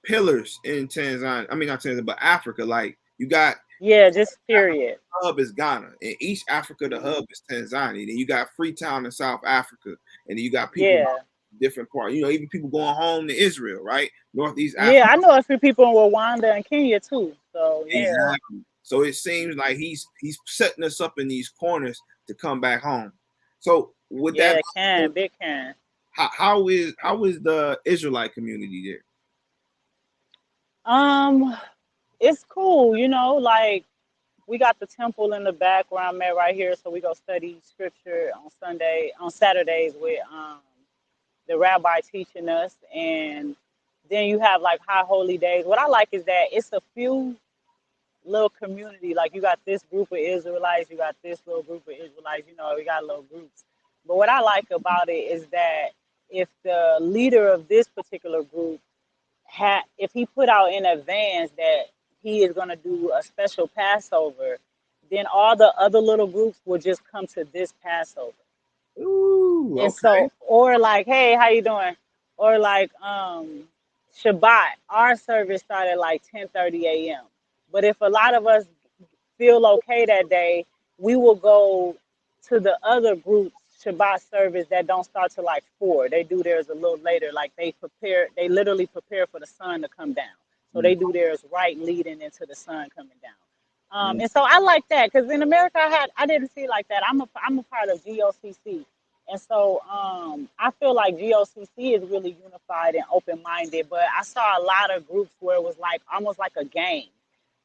pillars in Tanzania. I mean, not Tanzania, but Africa. Like you got Yeah, just period. hub is Ghana. In East Africa, the Mhm. hub is Tanzania. Then you got Freetown in South Africa, and then you got people Yeah. different parts. Even people going home to Israel, right? Northeast Yeah, Africa. I know a few people in Rwanda and Kenya too. So yeah. Exactly. So it seems like he's setting us up in these corners to come back home. So with that, Yeah, can, big can. how is the Israelite community there? Um, it's cool, like we got the temple in the back where I'm at right here, so we go study scripture on Saturdays with the rabbi teaching us, and Then you have like high holy days. What I like is that it's a few little community. Like you got this group of Israelites, you got this little group of Israelites. You know, we got little groups. But what I like about it is that if the leader of this particular group if he put out in advance that he is going to do a special Passover, then all the other little groups will just come to this Passover. Ooh, And okay. so, or like, hey, how you doing? Or like, Shabbat, our service started like 10:30 a.m. But if a lot of us feel okay that day, we will go to the other groups Shabbat service that don't start till like 4. They do theirs a little later. Like they literally prepare for the sun to come down. So they do theirs right leading into the sun coming down. Mm-hmm. And so I like that because in America I didn't see it like that. I'm a part of GOCC, and so I feel like GOCC is really unified and open minded. But I saw a lot of groups where it was like almost like a game.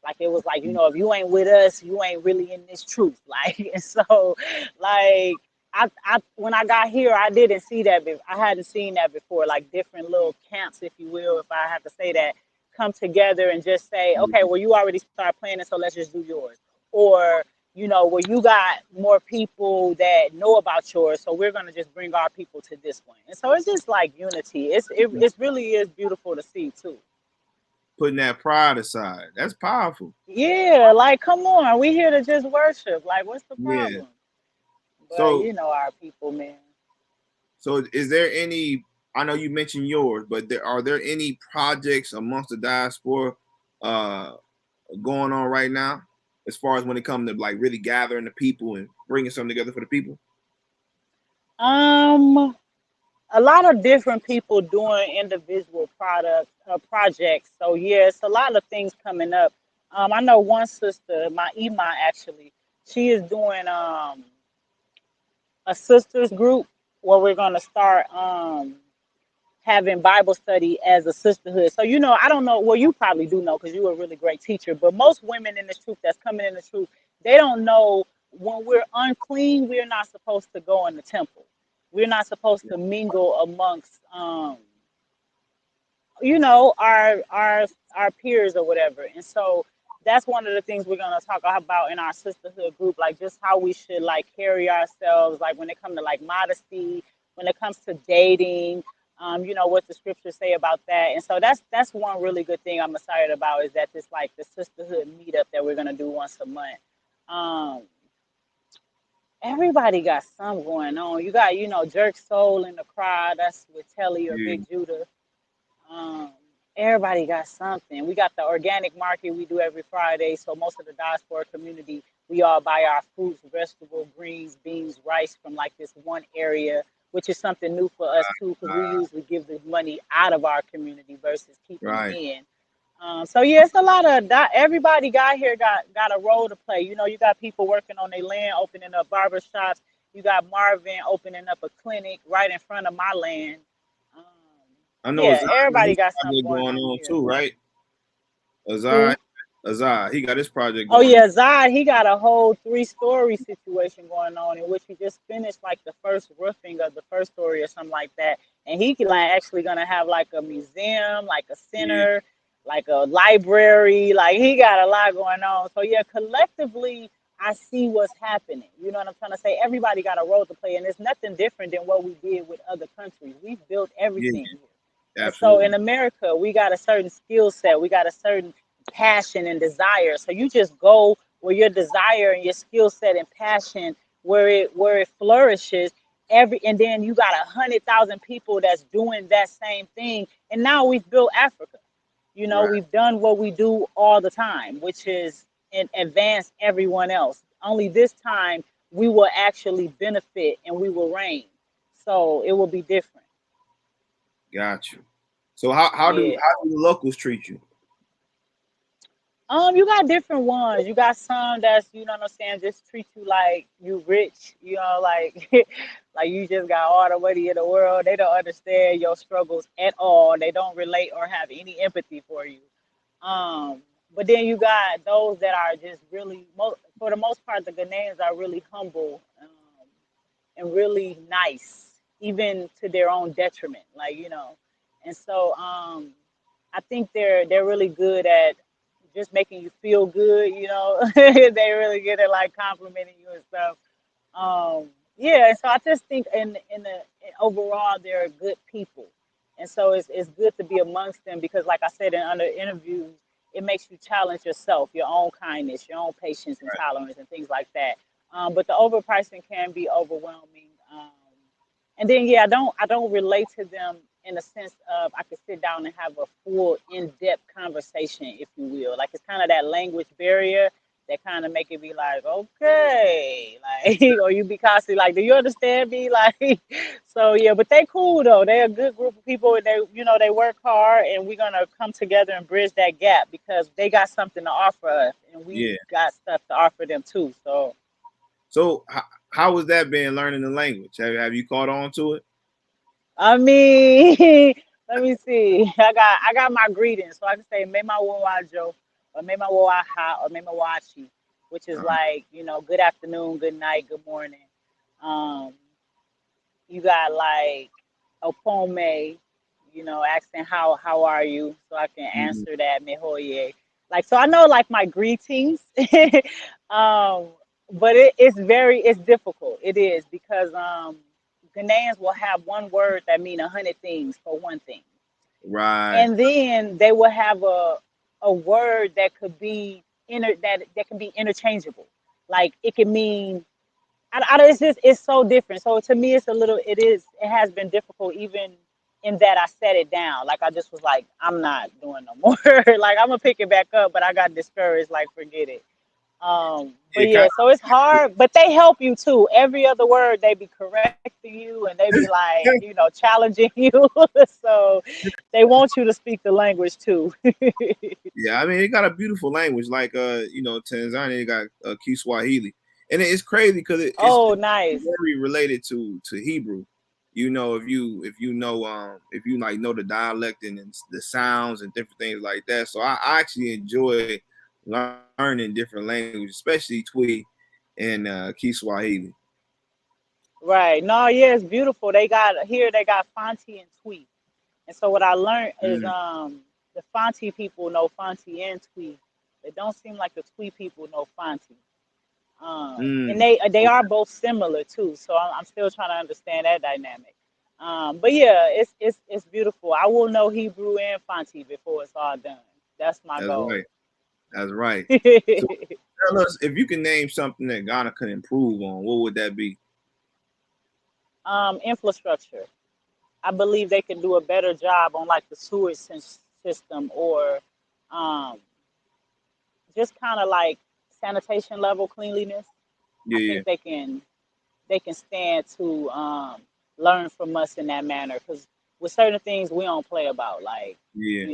Like it was like, if you ain't with us, you ain't really in this truth. Like, and so, like, I when I got here, I didn't see that. I hadn't seen that before. Like different little camps, if you will, if I have to say that, come together and just say, okay, well, you already started planning, so let's just do yours. Or, where you got more people that know about yours, so we're gonna just bring our people to this one. And so it's just like unity. It really is beautiful to see too. Putting that pride aside. That's powerful. Yeah, like come on, we here to just worship. Like, what's the Yeah. problem? But So our people, man. so is there any, I know you mentioned yours, but are there any projects amongst the diaspora uh going on right now as far as when it comes to like really gathering the people and bringing something together for the people? Um, a lot of different people doing individual projects. So yeah, it's a lot of things coming up. I know one sister, my Ima actually, she is doing a sisters group where we're gonna start having Bible study as a sisterhood. So I don't know. Well, you probably do know because you're a really great teacher. But most women in the truth that's coming in the truth, they don't know when we're unclean, we're not supposed to go in the temple. We're not supposed to mingle amongst our peers or whatever. And so that's one of the things we're gonna talk about in our sisterhood group, like just how we should like carry ourselves, like when it comes to like modesty, when it comes to dating, what the scriptures say about that. And so that's one really good thing I'm excited about is that this like the sisterhood meetup that we're gonna do once a month. Um, Everybody got something going on. You got, Jerk Soul in the crowd, that's with Telly or Yeah. Big Judah. Um, Everybody got something. We got the organic market we do every Friday. So most of the diaspora community, we all buy our fruits, vegetables, greens, beans, rice from like this one area, which is something new for us too, because we usually give the money out of our community versus keeping it Right. in. So yeah, it's a lot of that. Everybody got here got a role to play. You got people working on their land, opening up barber shops. You got Marvin opening up a clinic right in front of my land. Um, I know yeah, Azar got everybody his got something project going going on on here. too, right? Azar, Who? Azar, he got his project Oh going yeah, Zod, he got a whole 3-story situation going on in which he just finished like the first roofing of the first story or something like that. And he like actually gonna have like a museum, like a on. center, like a library. Like he got a lot going on. So yeah, collectively I see what's happening. You know what I'm trying to say? Everybody got a role to play, and it's nothing different than what we did with other countries. We've built Yeah, everything here. And so in absolutely. America, we got a certain skill set, we got a certain passion and desire. So you just go where your desire and your skill set and passion where it flourishes. And then you got 100,000 people that's doing that same thing. And now we've built Africa. Right. We've done what we do all the time, which is advance everyone else. Only this time we will actually benefit and we will reign. So it will be different. Got you. So how do Yeah. the locals treat you? You got different ones. You got some that's, what I'm saying, just treat you like you rich, like like you just got all the money in the world. They don't understand your struggles at all. They don't relate or have any empathy for you. Um, but then you got those that are just really, for the most part, the Ghanaians are really humble, and really nice, even to their own detriment. Like. And so I think they're really good at just making you feel good. You know, they really good at like complimenting you and stuff. Yeah, so I just think overall they're good people, and so it's good to be amongst them because, like I said in other interviews, it makes you challenge yourself, your own kindness, your own patience and tolerance, and things like that. But the overpricing can be overwhelming. And then yeah, I don't relate to them in the sense of I could sit down and have a full in-depth conversation, if you will. Like it's kind of that language barrier that kind of make it be like, okay, like, or you be constantly like, do you understand me? Like, so yeah, but they cool though. They're a good group of people. And they work hard, and we're gonna come together and bridge that gap because they got something to offer us, and we Yeah. got stuff to offer them too. So how was that been learning the language? Have you caught on to it? I mean, let me see. I got my greetings, so I can say "Mema Wajo" or "Mema Waha" or "Mema Wachi," which is Uh-huh. like good afternoon, good night, good morning. Um, you got like Opome, asking how are you, so I can Mhm. answer that Mehoye. Like so, I know like my greetings, um, but it's difficult. It is because Ghanaians will have one word that mean 100 things for one thing, Right. and then they will have a word that could be that can be interchangeable. Like it can mean it's just it's so different. So to me, it has been difficult even in that I set it down. Like I just was like, I'm not doing no more. Like I'm gonna pick it back up, but I got discouraged. Like forget it. But It kind yeah, so it's hard, but they help you too. Every other word they be correcting you and they be like, of challenging you. So they want you to speak the language too. yeah, I mean, it got a beautiful language, like Tanzania got Kiswahili, and it's crazy because it's Oh, nice. very related to Hebrew. If you like know the dialect and the sounds and different things like that. So I actually enjoy learning different languages, especially Twi and Kiswahili. Right. No, yeah, it's beautiful. They got Fonte and Tweet. And so what I learned is Mm, the Fonte people know Fonte and Tweet. It don't seem like the Tweet people know Fonte. And mm, they are okay. both similar too. So I'm still trying to understand that dynamic. But yeah, it's beautiful. I will know Hebrew and Fonte before it's all done. That's my That's goal. right. That's right. So tell us if you can name something that Ghana could improve on, what would that be? Infrastructure. I believe they can do a better job on like the sewage system or um, just kind of like sanitation level cleanliness. Yeah, I yeah, think they can stand to learn from us in that manner because with certain things we don't play about, like yeah.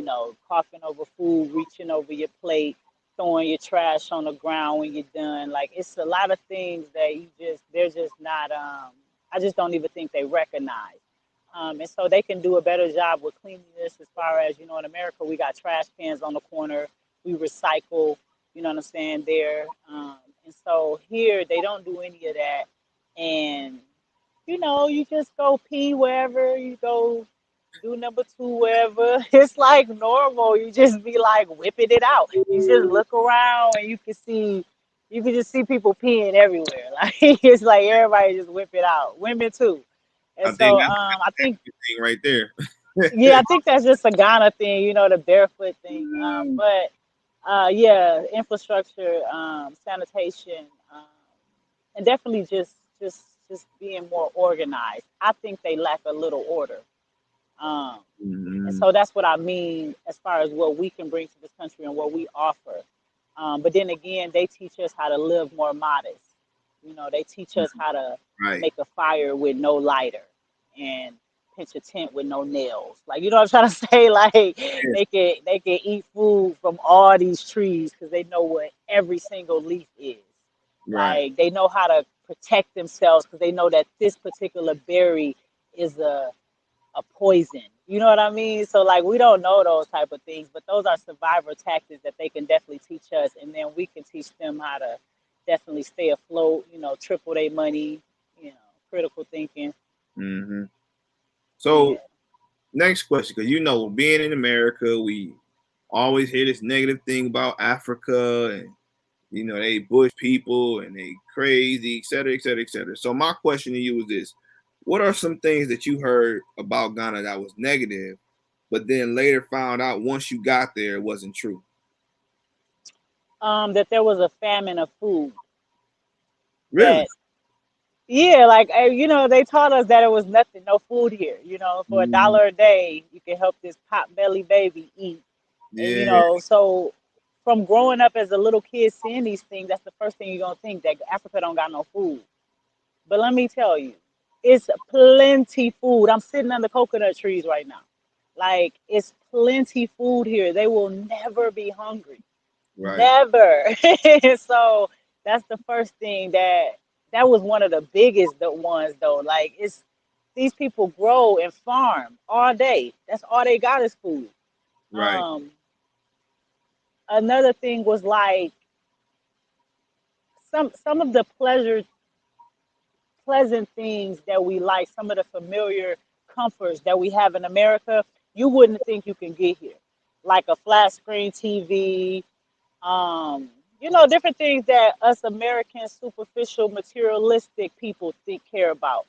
coughing over food, reaching over your plate, throwing your trash on the ground when you're done. Like it's a lot of things that they're just not. I just don't even think they recognize. And so they can do a better job with cleanliness as far as, in America, we got trash cans on the corner. We recycle, you know what I'm saying, there. And so here they don't do any of that. And, you just go pee wherever you go, do number two wherever. It's like normal. You just be like whipping it out. You just look around and you can just see people peeing everywhere. Like it's like everybody just whip it out. Women too. And I think so that's I think the thing right there. yeah, I think that's just a Ghana thing, the barefoot thing. But yeah, infrastructure, sanitation, and definitely just being more organized. I think they lack a little order. Um, and Mhm. so that's what I mean as far as what we can bring to this country and what we offer. But then again, they teach us how to live more modest. They teach us how to Right. make a fire with no lighter and pitch a tent with no nails. Like, you know what I'm trying to say? Like Yeah. they can eat food from all these trees because they know what every single leaf is. Right. Like they know how to protect themselves because they know that this particular berry is a poison. You know what I mean? So like we don't know those type of things, but those are survivor tactics that they can definitely teach us, and then we can teach them how to definitely stay afloat. Triple their money. Critical thinking. Hmm. Yeah. So next question, because you know, being in America, we always hear this negative thing about Africa, and you know, they bush people and they crazy, et cetera, et cetera, et cetera. So my question to you is this: what are some things that you heard about Ghana that was negative, but then later found out once you got there it wasn't true? That there was a famine of food. Really? That Yeah, like you know, they taught us that it was nothing, no food here. You know, for a Mm, dollar a day, you can help this pot belly baby eat. And you yeah, know, so from growing up as a little kid seeing these things, that's the first thing you're gonna think, that Africa don't got no food. But let me tell you, it's plenty food. I'm sitting under coconut trees right now. Like it's plenty food here. They will never be hungry. right, Never. So that's the first thing, that was one of the biggest ones though. Like it's these people grow and farm all day. That's all they got is food. right, Um, Another thing was like some of the pleasant things that we like, some of the familiar comforts that we have in America, you wouldn't think you can get here. Like a flat screen TV, um, you know, different things that us American superficial materialistic people think care about.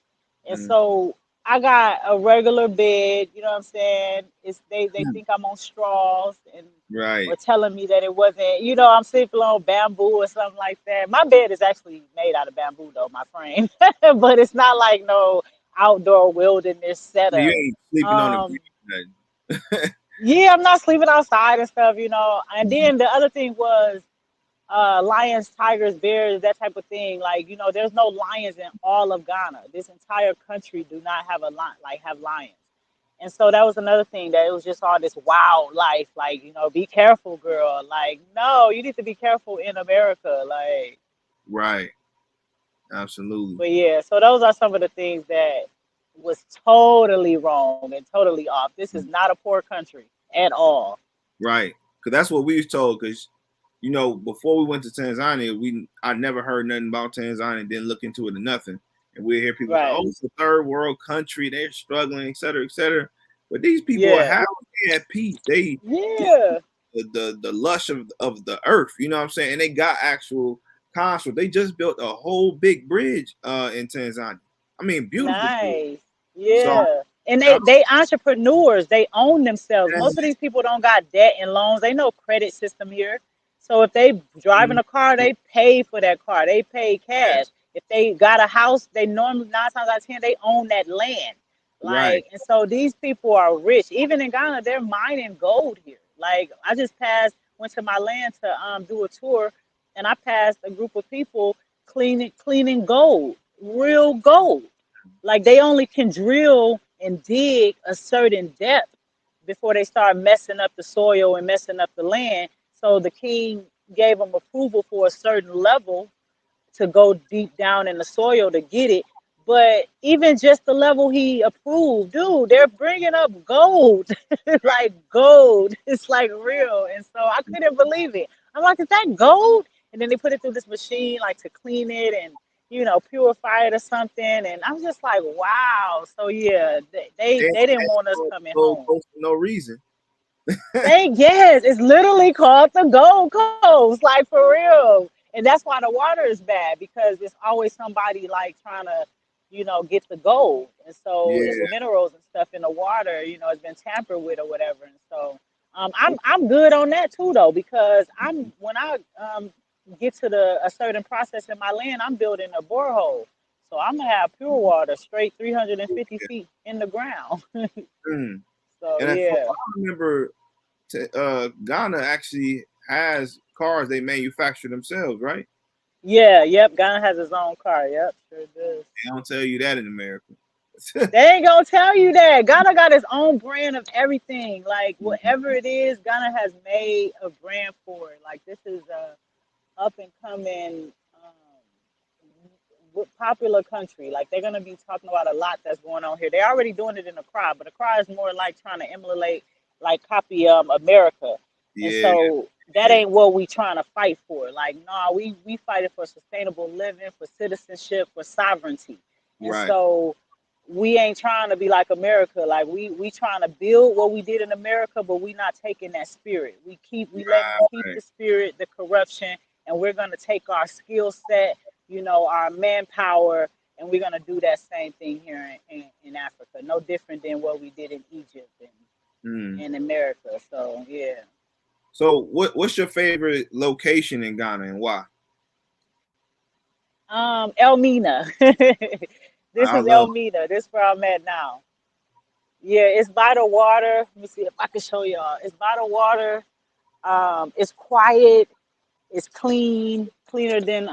And mm, so I got a regular bed, you know what I'm saying? They think I'm on straws and right, or telling me that it wasn't, you know, I'm sleeping on bamboo or something like that. My bed is actually made out of bamboo though, my frame. But it's not like no outdoor wilderness so you setup. ain't sleeping on the Um, ground. Nothing. yeah, I'm not sleeping outside and stuff, you know. And then the other thing was lions, tigers, bears, that type of thing. Like, you know, there's no lions in all of Ghana. This entire country do not have a lion, like have lions. And so that was another thing, that it was just all this wild life. Like, you know, be careful, girl. Like, no, you need to be careful in America. Like, Right, absolutely. but yeah, so those are some of the things that was totally wrong and totally off. This is not a poor country at all. Right, because that's what we was told. Because you know, before we went to Tanzania, I never heard nothing about Tanzania, didn't look into it or nothing. And we hear people say, Right. "Oh, it's a third world country, they're struggling, et cetera, et cetera." But these people are Yeah. happy, they at peace. They get Yeah. the lush of the earth. You know what I'm saying? And they got actual construct. They just built a whole big bridge in Tanzania. I mean, beautiful bridge. Nice. So Yeah. And that they entrepreneurs. They own themselves. Most of was, these people don't got debt and loans. They no credit system here. So if they driving a car, they pay for that car. They pay yeah, cash. If they got a house, they normally 9 times out of 10 they own that land. right. Like, and so these people are rich. Even in Ghana, they're mining gold here. Like I just went to my land to do a tour, and I passed a group of people cleaning gold, real gold. Like they only can drill and dig a certain depth before they start messing up the soil and messing up the land. So the king gave them approval for a certain level to go deep down in the soil to get it. But even just the level he approved, dude, they're bringing up gold, like gold. It's like real. And so I couldn't believe it. I'm like, is that gold? And then they put it through this machine, like to clean it and, you know, purify it or something. And I'm just like, wow. So yeah, They they didn't ain't want us coming Gold home. Coast for no reason. Yes, it's literally called the Gold Coast, like for real. And that's why the water is bad, because it's always somebody like trying to, you know, get the gold. And so it's Yeah. minerals and stuff in the water, you know, it's been tampered with or whatever. And so I'm good on that too though, because I'm when I get to a certain process in my land, I'm building a borehole. So I'm gonna have pure water straight 350 feet in the ground. Mm. So And from yeah. what I remember, Ghana actually has cars they manufacture themselves, right? Yeah, yep. Ghana has his own car. Yep, sure does. They don't tell you that in America. They ain't gonna tell you that. Ghana got its own brand of everything. Like whatever it is, Ghana has made a brand for it. Like this is a up and coming popular country. Like they're gonna be talking about a lot that's going on here. They're already doing it in Accra, but Accra is more like trying to emulate, like copy America. And Yeah, so that yeah, ain't what we trying to fight for. Like, nah, we fighting for sustainable living, for citizenship, for sovereignty. And right. so we ain't trying to be like America. Like we trying to build what we did in America, but we not taking that spirit. We letting them keep Right. the spirit, the corruption, and we're gonna take our skill set, you know, our manpower, and we're gonna do that same thing here in Africa. No different than what we did in Egypt Mm. and America. So yeah. So what's your favorite location in Ghana and why? Elmina. This I is love. Elmina. This is where I'm at now. Yeah, it's by the water. Let me see if I can show y'all. It's by the water. It's quiet. It's clean, cleaner than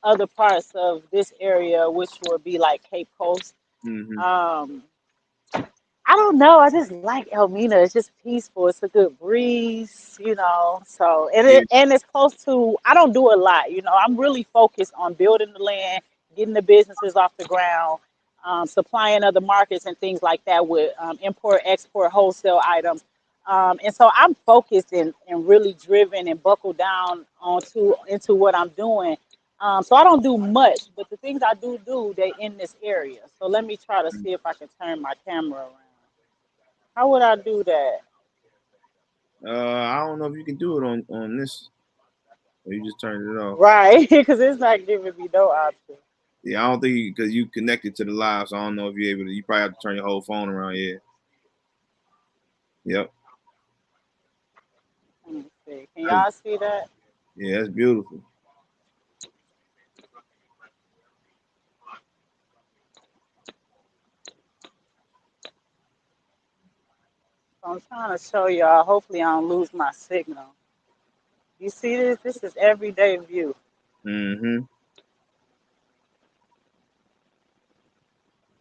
other parts of this area, which would be like Cape Coast. Mm-hmm. Um, I don't know. I just like Elmina. It's just peaceful. It's a good breeze, you know. So Yeah. and it's close to. I don't do a lot, you know. I'm really focused on building the land, getting the businesses off the ground, supplying other markets and things like that with import, export, wholesale items. And so I'm focused and really driven and buckled down onto into what I'm doing. So I don't do much, but the things I do, they in this area. So let me try to see if I can turn my camera around. How would I do that? I don't know if you can do it on this, or you just turned it off. Right, because it's not giving me no option. Yeah, I don't think because you connected to the live, so I don't know if you're able to. You probably have to turn your whole phone around. Yeah. Yep. Let me see. Can y'all see that? Yeah, that's beautiful. So I'm trying to show y'all. Hopefully, I don't lose my signal. You see this? This is everyday view. Mm-hmm.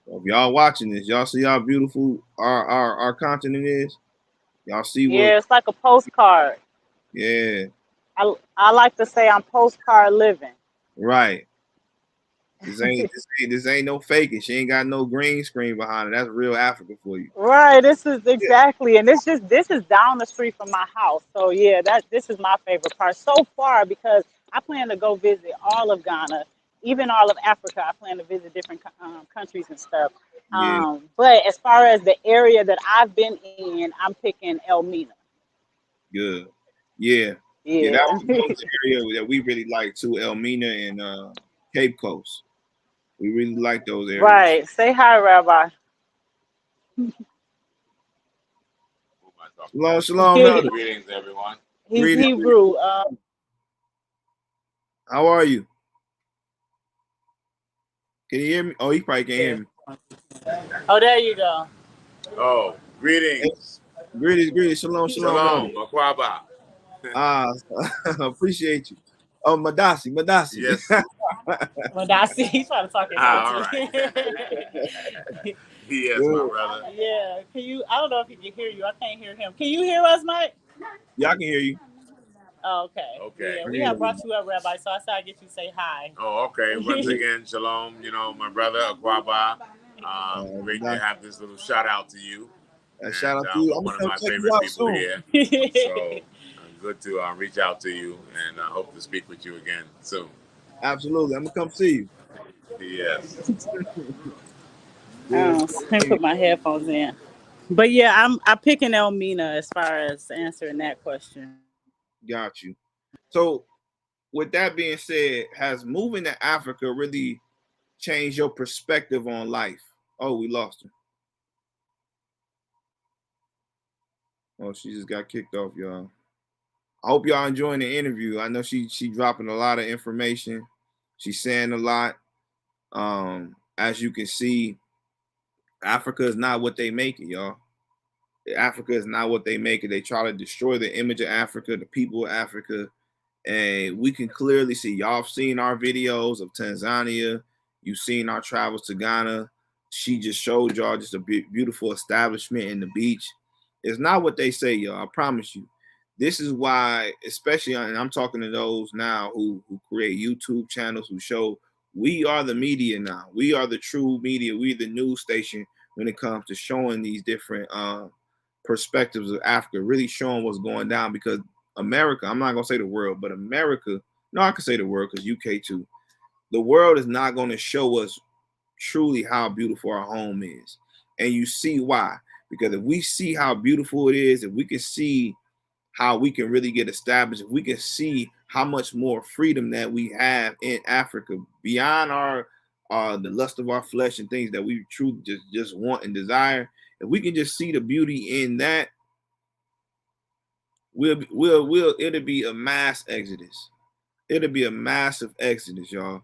So if y'all watching this, y'all see how beautiful our continent is. Y'all see what? Yeah, it's like a postcard. Yeah. I like to say I'm postcard living. Right. This ain't no faking. She ain't got no green screen behind her. That's real Africa for you. Right, this is Yeah. exactly, and this is down the street from my house. So yeah, this is my favorite part so far because I plan to go visit all of Ghana, even all of Africa. I plan to visit different countries and stuff. Yeah. But as far as the area that I've been in, I'm picking Elmina. Good. Yeah. Yeah. Yeah. That was the area that we really like too. Elmina and Cape Coast. We really like those areas. Right. Say hi, Rabbi. Shalom, shalom, elder. Greetings, everyone. He's Greetings. Hebrew. How are you? Can you hear me? Oh, he probably can't hear me. Oh, there you go. Oh, Hey, greetings. greetings. Shalom, shalom, elder. Shalom, Makwaba. Ah, appreciate you. Oh, Madasi. Yes. When I see he's trying to talk in All Koti. right. Yes, my Good. brother. Yeah. Can you? I don't know if he can hear you. I can't hear him. Can you hear us, Mike? Yeah, I can hear you. Oh, okay. Okay. Yeah, I can we hear have you. brought you up, Rabbi. So I said I'd get you to say hi. Oh, okay. Once again, shalom. My brother, Akwaba. Great to Madasi. have this little shout out to you. Shout And out to you. I'm one gonna of come my check you favorite out people soon. here. So good to reach out to you, and I hope to speak with you again soon. Absolutely. I'm gonna come see you. Yes. Good. Let me put my headphones in. But yeah, I'm picking Elmina as far as answering that question. Got you. So with that being said, has moving to Africa really changed your perspective on life? Oh, we lost her. Oh, she just got kicked off, y'all. I hope y'all enjoying the interview. I know she dropping a lot of information. She's saying a lot. As you can see, Africa is not what they make it, y'all. Africa is not what they make it. They try to destroy the image of Africa, the people of Africa. And we can clearly see, y'all have seen our videos of Tanzania. You've seen our travels to Ghana. She just showed y'all just a beautiful establishment in the beach. It's not what they say, y'all. I promise you. This is why, especially, and I'm talking to those now who create YouTube channels, who show we are the media now. We are the true media. We're the news station when it comes to showing these different perspectives of Africa, really showing what's going down, because America, I'm not gonna say the world, but America, no, I can say the world because UK too. The world is not gonna show us truly how beautiful our home is. And you see why. Because if we see how beautiful it is, if we can see how we can really get established, if we can see how much more freedom that we have in Africa beyond our the lust of our flesh and things that we truly just want and desire, if we can just see the beauty in that, it'll be a mass exodus. It'll be a massive exodus, y'all.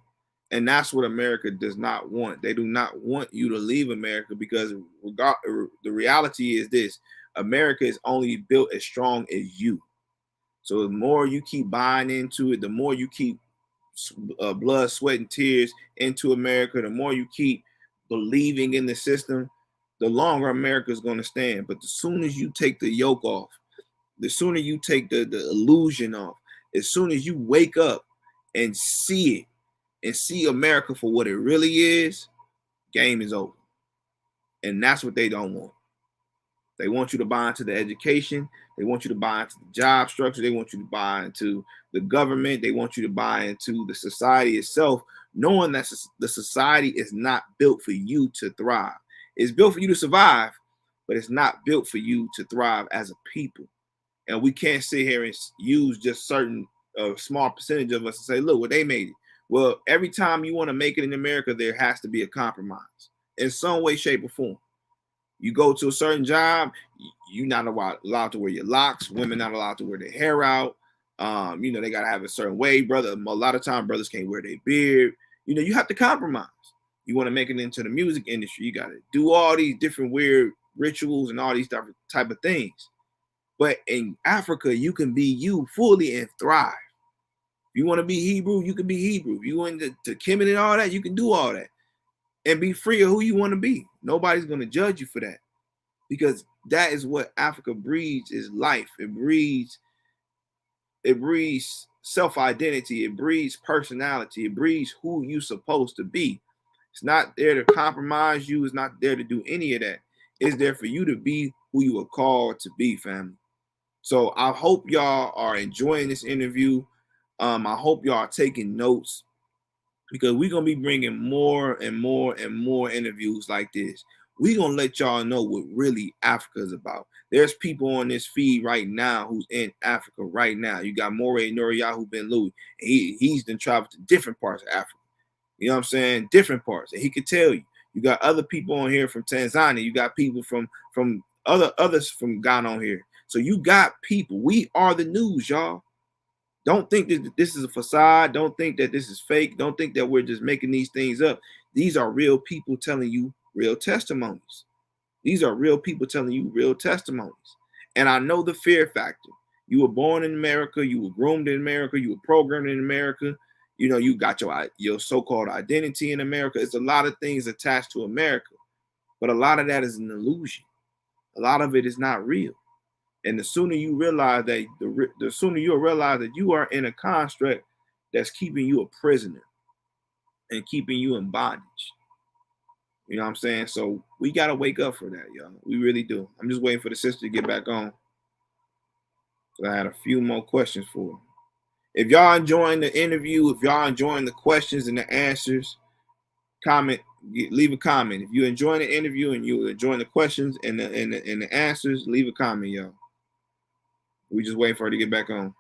And that's what America does not want. They do not want you to leave America, because the reality is this: America is only built as strong as you. So the more you keep buying into it, the more you keep blood, sweat, and tears into America, the more you keep believing in the system, the longer America is going to stand. But as soon as you take the yoke off, the sooner you take the illusion off, as soon as you wake up and see it and see America for what it really is, game is over. And that's what they don't want. They want you to buy into the education. They want you to buy into the job structure. They want you to buy into the government. They want you to buy into the society itself, knowing that the society is not built for you to thrive. It's built for you to survive, but it's not built for you to thrive as a people. And we can't sit here and use just certain small percentage of us and say, look, what they made it. Well, every time you want to make it in America, there has to be a compromise in some way, shape, or form. You go to a certain job, you're not allowed to wear your locks. Women not allowed to wear their hair out. They got to have a certain way, brother. A lot of times brothers can't wear their beard. You have to compromise. You want to make it into the music industry, you got to do all these different weird rituals and all these different type of things. But in Africa, you can be you fully and thrive. If you want to be Hebrew, you can be Hebrew. If you want to Kemet and all that, you can do all that and be free of who you want to be. Nobody's going to judge you for that, because that is what Africa breeds, is life. It breeds self-identity. It breeds personality. It breeds who you're supposed to be. It's not there to compromise you. It's not there to do any of that. It's there for you to be who you are called to be, family. So I hope y'all are enjoying this interview. I hope y'all are taking notes, because we're going to be bringing more and more and more interviews like this. We're going to let y'all know what really Africa is about. There's people on this feed right now who's in Africa right now. You got Moray Noriyahu Ben Louis. He's been traveled to different parts of Africa. You know what I'm saying? Different parts. And he could tell you. You got other people on here from Tanzania. You got people from others from Ghana on here. So you got people. We are the news, y'all. Don't think that this is a facade. Don't think that this is fake. Don't think that we're just making these things up. These are real people telling you real testimonies. These are real people telling you real testimonies. And I know the fear factor. You were born in America. You were groomed in America. You were programmed in America. You got your so-called identity in America. It's a lot of things attached to America. But a lot of that is an illusion. A lot of it is not real. And the sooner you realize that, the sooner you'll realize that you are in a construct that's keeping you a prisoner and keeping you in bondage. You know what I'm saying? So we got to wake up for that, y'all. We really do. I'm just waiting for the sister to get back on. I had a few more questions for her. If y'all enjoying the interview, if y'all enjoying the questions and the answers, leave a comment. If you're enjoying the interview and you're enjoying the questions and the answers, leave a comment, y'all. We just waiting for her to get back on.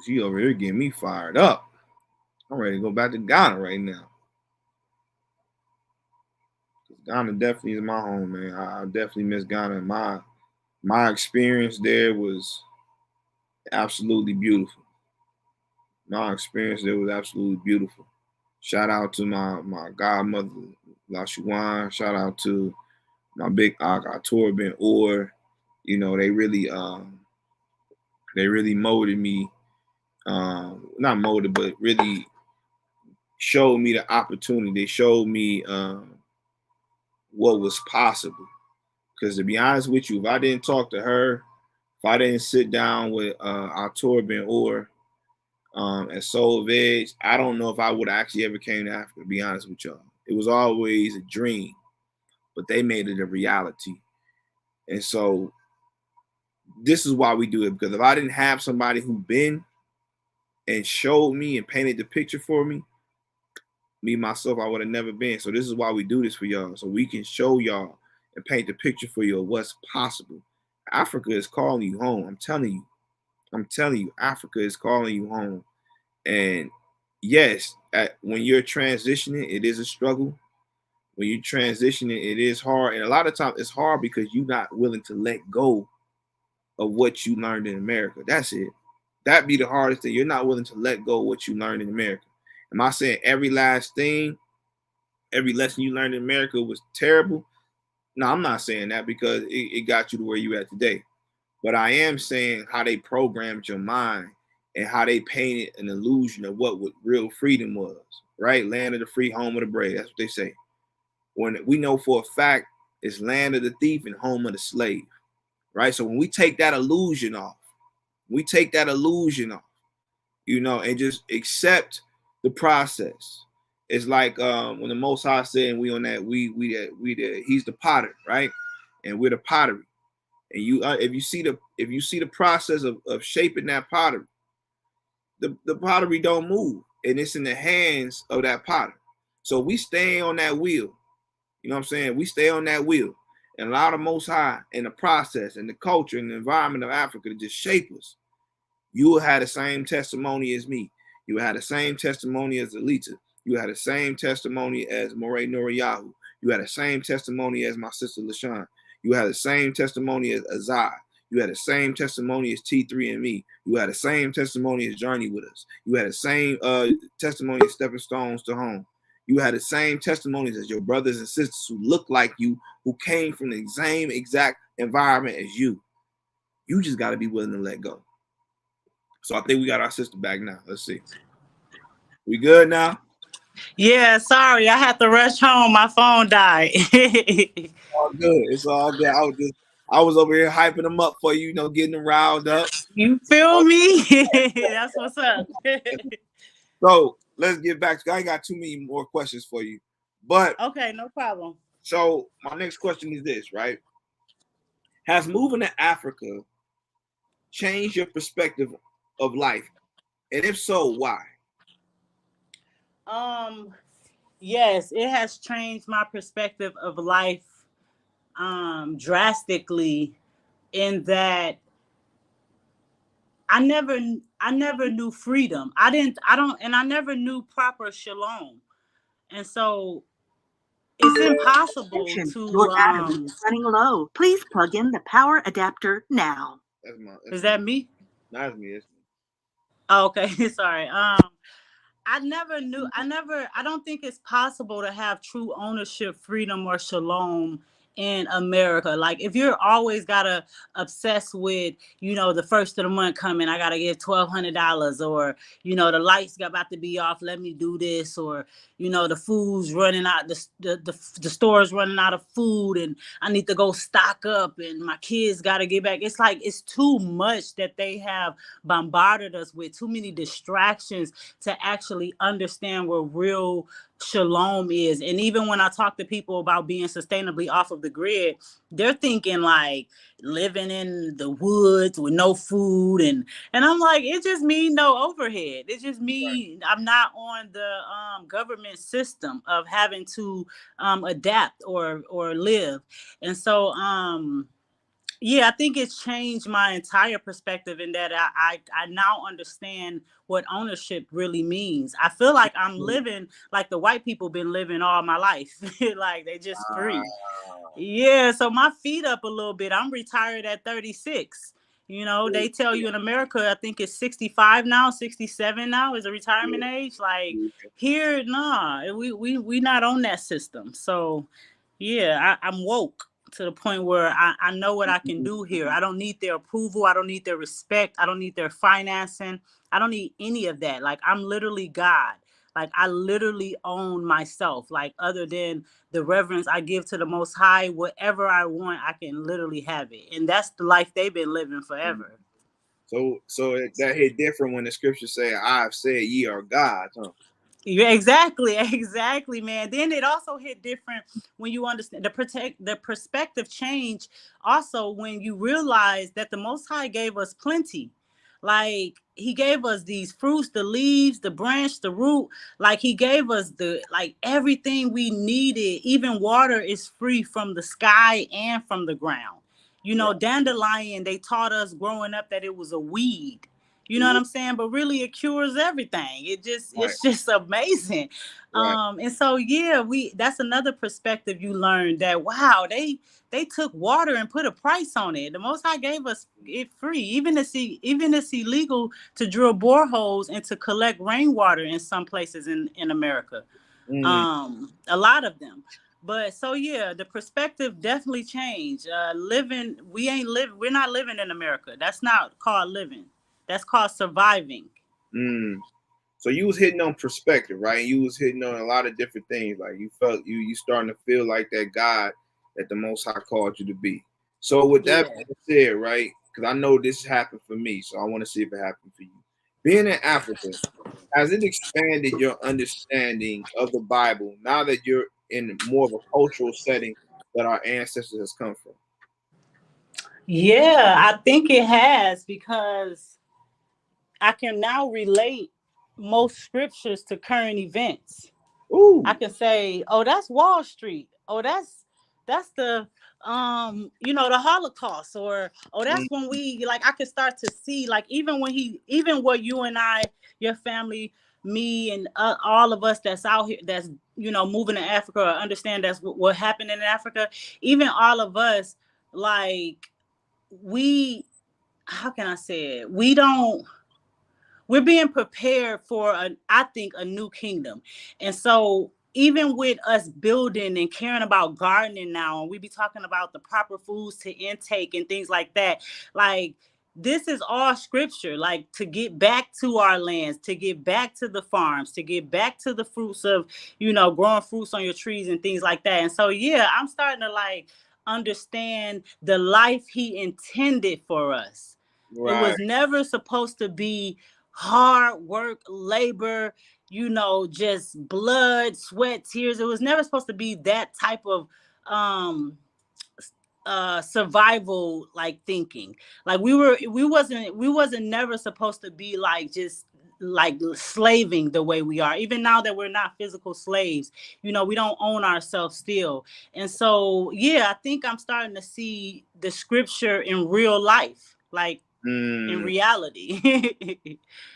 She over here getting me fired up. I'm ready to go back to Ghana right now. Ghana definitely is my home, man. I definitely miss Ghana. My experience there was absolutely beautiful. My experience there was absolutely beautiful. Shout out to my godmother, La Shuan. Shout out to my big Ator Ben Or. They really molded me. Not molded, but really showed me the opportunity. They showed me what was possible. Because to be honest with you, if I didn't talk to her, if I didn't sit down with Ator Ben Or, At Soul of Edge, I don't know if I would actually ever came to Africa, to be honest with y'all. It was always a dream, but they made it a reality. And so this is why we do it, because if I didn't have somebody who been and showed me and painted the picture for me, myself, I would have never been. So this is why we do this for y'all, so we can show y'all and paint the picture for you of what's possible. Africa is calling you home. I'm telling you, Africa is calling you home. And yes, when you're transitioning, it is a struggle. When you're transitioning, it is hard. And a lot of times it's hard because you're not willing to let go of what you learned in America. That's it. That'd be the hardest thing. You're not willing to let go of what you learned in America. Am I saying every last thing, every lesson you learned in America was terrible? No, I'm not saying that, because it got you to where you at today. But I am saying how they programmed your mind and how they painted an illusion of what real freedom was, right? Land of the free, home of the brave. That's what they say. When we know for a fact it's land of the thief and home of the slave, right? So when we take that illusion off, you know, and just accept the process. It's like when the Most High said, and we on that, he's the potter, right? And we're the pottery. And you, if you see the process of shaping that pottery, the pottery don't move, and it's in the hands of that potter. So we stay on that wheel. You know what I'm saying? We stay on that wheel and allow the Most High in the process and the culture and the environment of Africa to just shape us. You will have the same testimony as me. You will have the same testimony as Alita. You had the same testimony as Moray Noriyahu. You had the same testimony as my sister LaShawn. You had the same testimony as Azai. You had the same testimony as T3 and me. You had the same testimony as Journey with us. You had the same testimony as Stepping Stones to Home. You had the same testimonies as your brothers and sisters who look like you, who came from the same exact environment as you. You just got to be willing to let go. So I think we got our sister back now. Let's see. We good now? Yeah, sorry, I had to rush home. My phone died. All good. It's all good. I was over here hyping them up for you, you know, getting them riled up. You feel me? That's what's up. So let's get back to, I ain't got too many more questions for you. But okay, no problem. So my next question is this, right? Has moving to Africa changed your perspective of life? And if so, why? Yes, it has changed my perspective of life drastically, in that I never knew freedom. I never knew proper shalom. And so it's impossible to your battery is running low. Please plug in the power adapter now. Is that me? That's me. Oh, okay. Sorry. I don't think it's possible to have true ownership, freedom, or shalom in America. Like, if you're always gotta obsess with, you know, the first of the month coming, I gotta give $1,200, or, you know, the lights got about to be off, let me do this, or, you know, the food's running out, the store's running out of food, and I need to go stock up, and my kids gotta get back. It's like, it's too much that they have bombarded us with, too many distractions to actually understand what real shalom is. And even when I talk to people about being sustainably off of the grid, they're thinking like living in the woods with no food, and I'm like, it just means no overhead. It just means I'm not on the government system of having to adapt or live. And so yeah, I think it's changed my entire perspective, in that I now understand what ownership really means. I feel like I'm living like the white people been living all my life. Like, they just free. Yeah, so my feet up a little bit. I'm retired at 36. You know, they tell you in America, I think it's 65 now, 67 now is a retirement age. Like, here, nah, we not on that system. So yeah, I'm woke to the point where I know what I can do here. I don't need their approval. I don't need their respect. I don't need their financing. I don't need any of that. Like, I'm literally God. Like, I literally own myself. Like, other than the reverence I give to the Most High, whatever I want, I can literally have it. And that's the life they've been living forever. That hit different when the scriptures say, "I've said ye are gods," huh? Yeah, exactly, man. Then it also hit different when you understand the perspective change. Also, when you realize that the Most High gave us plenty, like He gave us these fruits, the leaves, the branch, the root. Like He gave us everything we needed. Even water is free from the sky and from the ground. Right. Dandelion. They taught us growing up that it was a weed. You know what Mhm. I'm saying? But really it cures everything. Right. It's just amazing. Right. And so yeah, that's another perspective you learn that wow, they took water and put a price on it. The Most High gave us it free. Even it's illegal to drill boreholes and to collect rainwater in some places in America. Mm. A lot of them. But so yeah, the perspective definitely changed. We're not living in America. That's not called living. That's called surviving. Mm. So you was hitting on perspective, right? You was hitting on a lot of different things. Like you felt you starting to feel like that God that the Most High called you to be. So with that Yeah. being said, right? Because I know this happened for me, so I want to see if it happened for you. Being in Africa, has it expanded your understanding of the Bible now that you're in more of a cultural setting that our ancestors has come from? Yeah, I think it has because I can now relate most scriptures to current events. I Ooh. can say, "Oh, that's Wall Street. Oh, that's the the Holocaust, or oh, that's Mm. when we like." I could start to see like even what you and I, your family, me, and all of us that's out here that's moving to Africa or understand that's what happened in Africa. Even all of us, like we, how can I say it? We're being prepared for I think a new kingdom. And so even with us building and caring about gardening now, and we be talking about the proper foods to intake and things like that, like this is all scripture, like to get back to our lands, to get back to the farms, to get back to the fruits of, growing fruits on your trees and things like that. And so, yeah, I'm starting to like understand the life He intended for us. It Right. was never supposed to be hard work, labor, just blood, sweat, tears. It was never supposed to be that type of um survival like thinking. Like we wasn't never supposed to be like just like slaving the way we are. Even now that we're not physical slaves, we don't own ourselves still. And so yeah, I think I'm starting to see the scripture in real life, like in Mm. reality.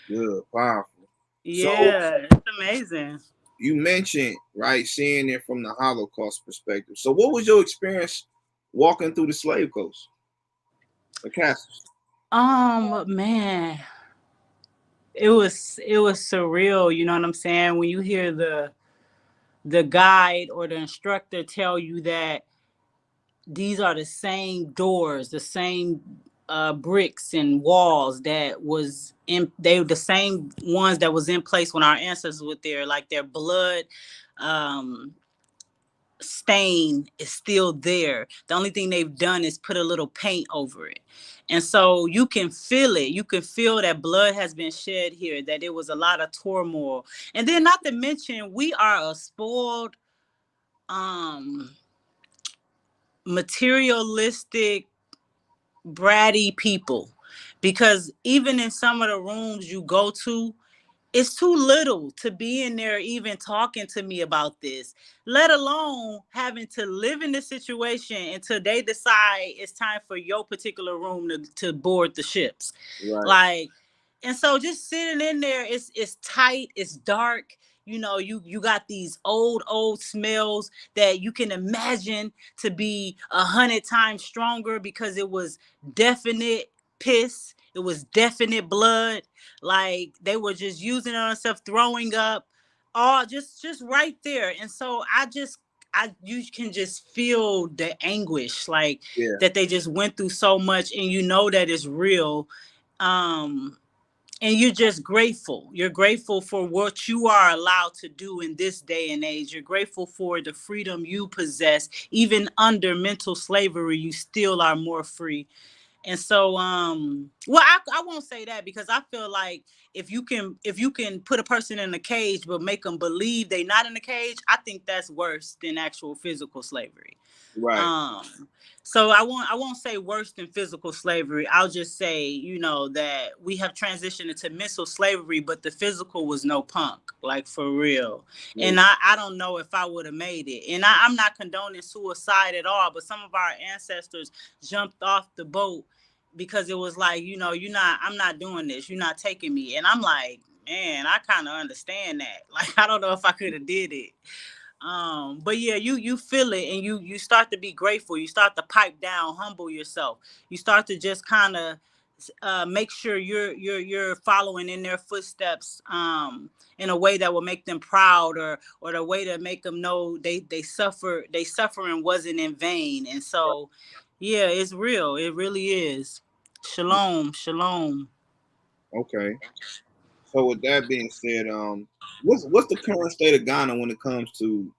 Good. Powerful. So Yeah, it's amazing. you mentioned, right, seeing it from the Holocaust perspective. So what was your experience walking through the slave coast, the castles? Man, it was surreal, you know what I'm saying? When you hear the guide or the instructor tell you that these are the same doors, the same bricks and walls that was in they were the same ones that was in place when our ancestors were there, like their blood um stain is still there. The only thing they've done is put a little paint over it. And so you can feel it. You can feel that blood has been shed here, that it was a lot of turmoil. And then not to mention, we are a spoiled, um, materialistic, bratty people. Because even in some of the rooms you go to, it's too little to be in there even talking to me about this, let alone having to live in this situation until they decide it's time for your particular room to board the ships. Right. Like, and so just sitting in there, it's tight, it's dark. You got these old smells that you can imagine to be 100 times stronger because it was definite piss, it was definite blood, like they were just using it on themselves, throwing up, all just right there. And so you can just feel the anguish, like Yeah. that they just went through so much, and that it's real. Um, and you're just grateful. You're grateful for what you are allowed to do in this day and age. You're grateful for the freedom you possess. Even under mental slavery, you still are more free. And so, well, I won't say that, because I feel like if you can put a person in a cage but make them believe they not in a cage, I think that's worse than actual physical slavery. Right. So I won't say worse than physical slavery. I'll just say, that we have transitioned into mental slavery, but the physical was no punk, like for real. Yeah. And I don't know if I would have made it. And I'm not condoning suicide at all, but some of our ancestors jumped off the boat because it was like, I'm not doing this. You're not taking me. And I'm like, man, I kind of understand that. Like, I don't know if I could have did it. But yeah, you feel it, and you start to be grateful. You start to pipe down, humble yourself. You start to just kind of make sure you're following in their footsteps in a way that will make them proud, or the way to make them know they suffering wasn't in vain. And so yeah, it's real. It really is. Shalom, shalom. Okay. So with that being said, what's the current state of Ghana when it comes to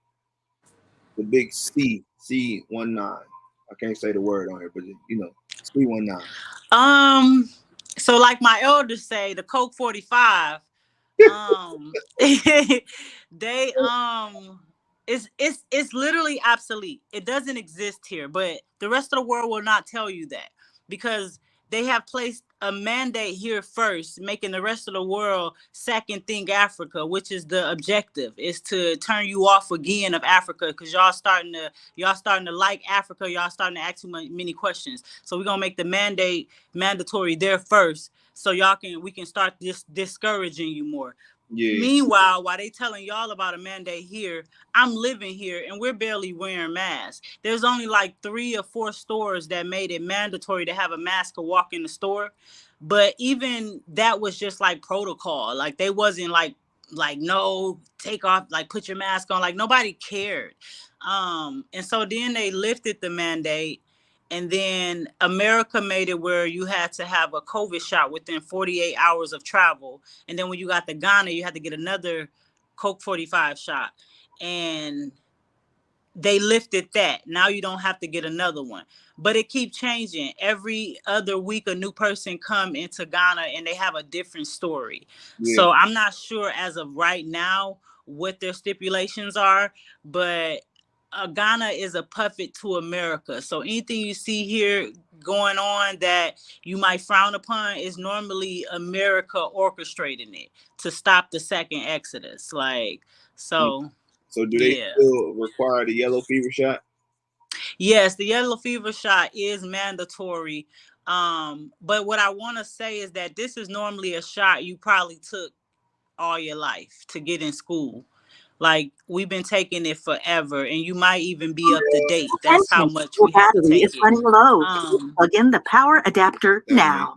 the big C19? I can't say the word on here, but C19. So like my elders say, the Coke 45, they it's literally obsolete. It doesn't exist here, but the rest of the world will not tell you that, because they have placed a mandate here first, making the rest of the world second think Africa, which is the objective, is to turn you off again of Africa, because y'all starting to like Africa, y'all starting to ask too many questions. So we're gonna make the mandate mandatory there first, so we can start discouraging you more. Yeah. Meanwhile, while they telling y'all about a mandate here, I'm living here and we're barely wearing masks. There's only like 3 or 4 stores that made it mandatory to have a mask to walk in the store. But even that was just like protocol. Like they wasn't like no, take off, like put your mask on. Like nobody cared. And so then they lifted the mandate, and then America made it where you had to have a COVID shot within 48 hours of travel. And then when you got to Ghana, you had to get another Coke 45 shot. And they lifted that. Now you don't have to get another one. But it keeps changing. Every other week, a new person come into Ghana and they have a different story. Yeah. So I'm not sure as of right now what their stipulations are, but Ghana is a puppet to America. So anything you see here going on that you might frown upon is normally America orchestrating it to stop the second Exodus. Like, so. So do they still require the yellow fever shot? Yes, the yellow fever shot is mandatory. But what I want to say is that this is normally a shot you probably took all your life to get in school. Like we've been taking it forever, and you might even be up to date. That's how much we have to take it. Battery is running low. Plug in the power adapter now.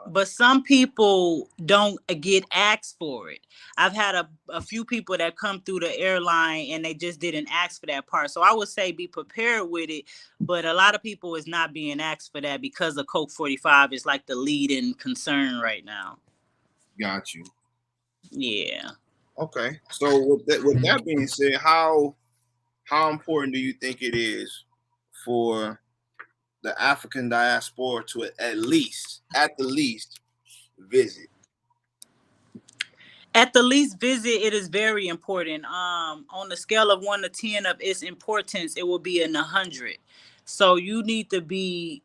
But some people don't get asked for it. I've had a few people that come through the airline and they just didn't ask for that part. So I would say be prepared with it. But a lot of people is not being asked for that because of Coke 45 is like the leading concern right now. Got you. Yeah. Okay. So with that being said, how important do you think it is for the African diaspora to at the least visit? At the least visit, it is very important. On the scale of 1 to 10 of its importance, it will be in 100. So you need to be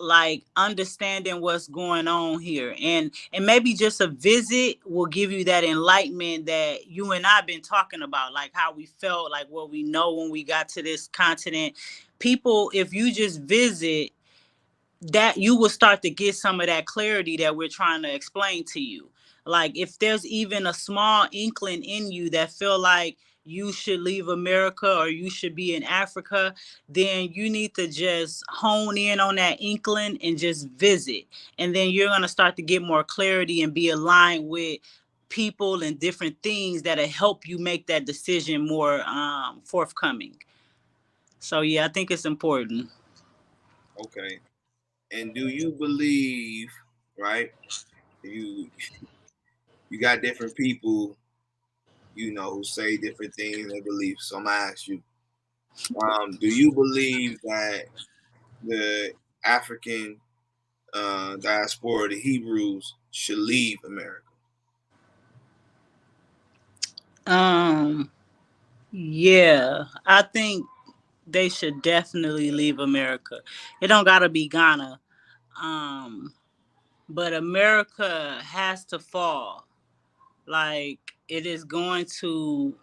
like understanding what's going on here, and maybe just a visit will give you that enlightenment that you and I've been talking about, like how we felt, like what we know when we got to this continent. People, if you just visit, that you will start to get some of that clarity that we're trying to explain to you. Like if there's even a small inkling in you that feel like you should leave America or you should be in Africa, then you need to just hone in on that inkling and just visit. And then you're going to start to get more clarity and be aligned with people and different things that'll help you make that decision more forthcoming. So yeah, I think it's important. Okay. And do you believe, right? You got different people, who say different things and beliefs. So I'm gonna ask you, do you believe that the African diaspora, the Hebrews, should leave America? Yeah, I think they should definitely leave America. It don't gotta be Ghana. But America has to fall. Like it's going to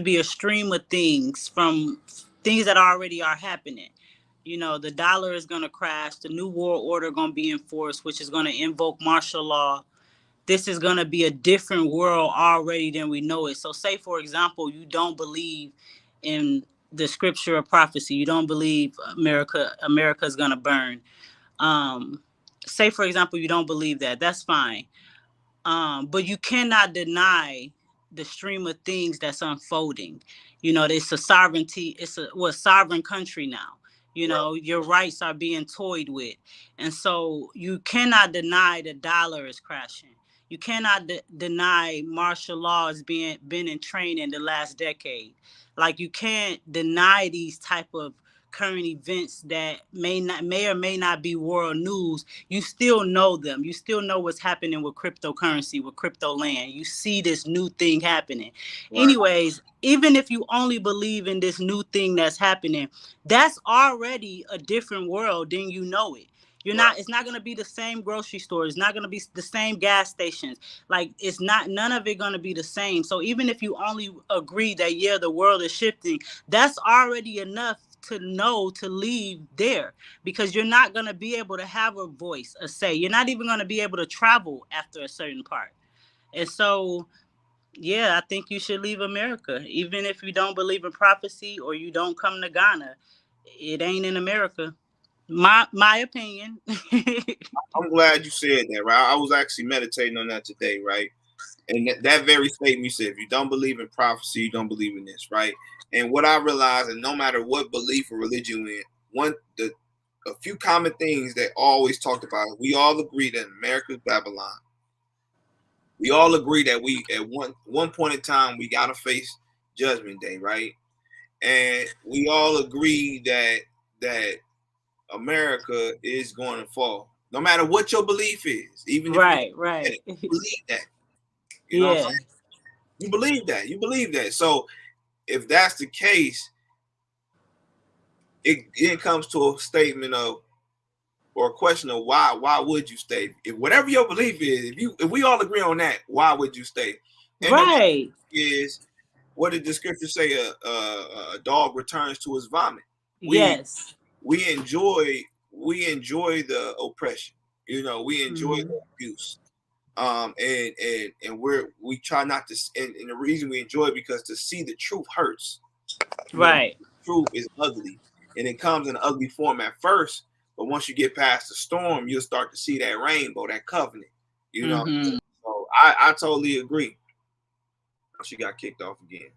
be a stream of things from things that already are happening. You know, the dollar is going to crash, the new world order going to be enforced, which is going to invoke martial law. This is going to be a different world already than we know it. So say, for example, you don't believe in the scripture of prophecy. You don't believe America is going to burn. Um, Say, for example, you don't believe that. That's fine. But you cannot deny the stream of things that's unfolding. You know, it's a sovereignty, sovereign country now. You know, your rights are being toyed with. And so you cannot deny the dollar is crashing. You cannot deny martial law has been in training the last decade. Like you can't deny these type of current events that may or may not be world news. You still know them. You still know what's happening with cryptocurrency, with crypto land. You see this new thing happening. Right. Anyways, even if you only believe in this new thing that's happening, that's already a different world than you know it. You're not, it's not going to be the same grocery store. It's not going to be the same gas stations. Like it's not, none of it going to be the same. So even if you only agree that, yeah, the world is shifting, that's already enough to know to leave there, because you're not going to be able to have a voice, a say. You're not even going to be able to travel after a certain part. And so, yeah, I think you should leave America. Even if you don't believe in prophecy or you don't come to Ghana, it ain't in America. My opinion. I'm glad you said that, right? I was actually meditating on that today, right? And that very statement you said, if you don't believe in prophecy, you don't believe in this, right? And what I realized, and no matter what belief or religion we're in, a few common things that always talked about, we all agree that America's Babylon. We all agree that we at one point in time we gotta face Judgment Day, right? And we all agree that America is going to fall, no matter what your belief is, even if right. you believe that. You know what I'm Yeah. saying? You believe that. You believe that. So if that's the case, it comes to a statement of, or a question of why would you stay? If whatever your belief is, if we all agree on that, why would you stay? And right. Is what did the scripture say? A dog returns to his vomit. Yes. We enjoy the oppression. You know, we enjoy the abuse. And we try not to, and the reason we enjoy it because to see the truth hurts. Right. The truth is ugly, and it comes in an ugly form at first, but once you get past the storm, you'll start to see that rainbow, that covenant. You know, so I totally agree. She got kicked off again.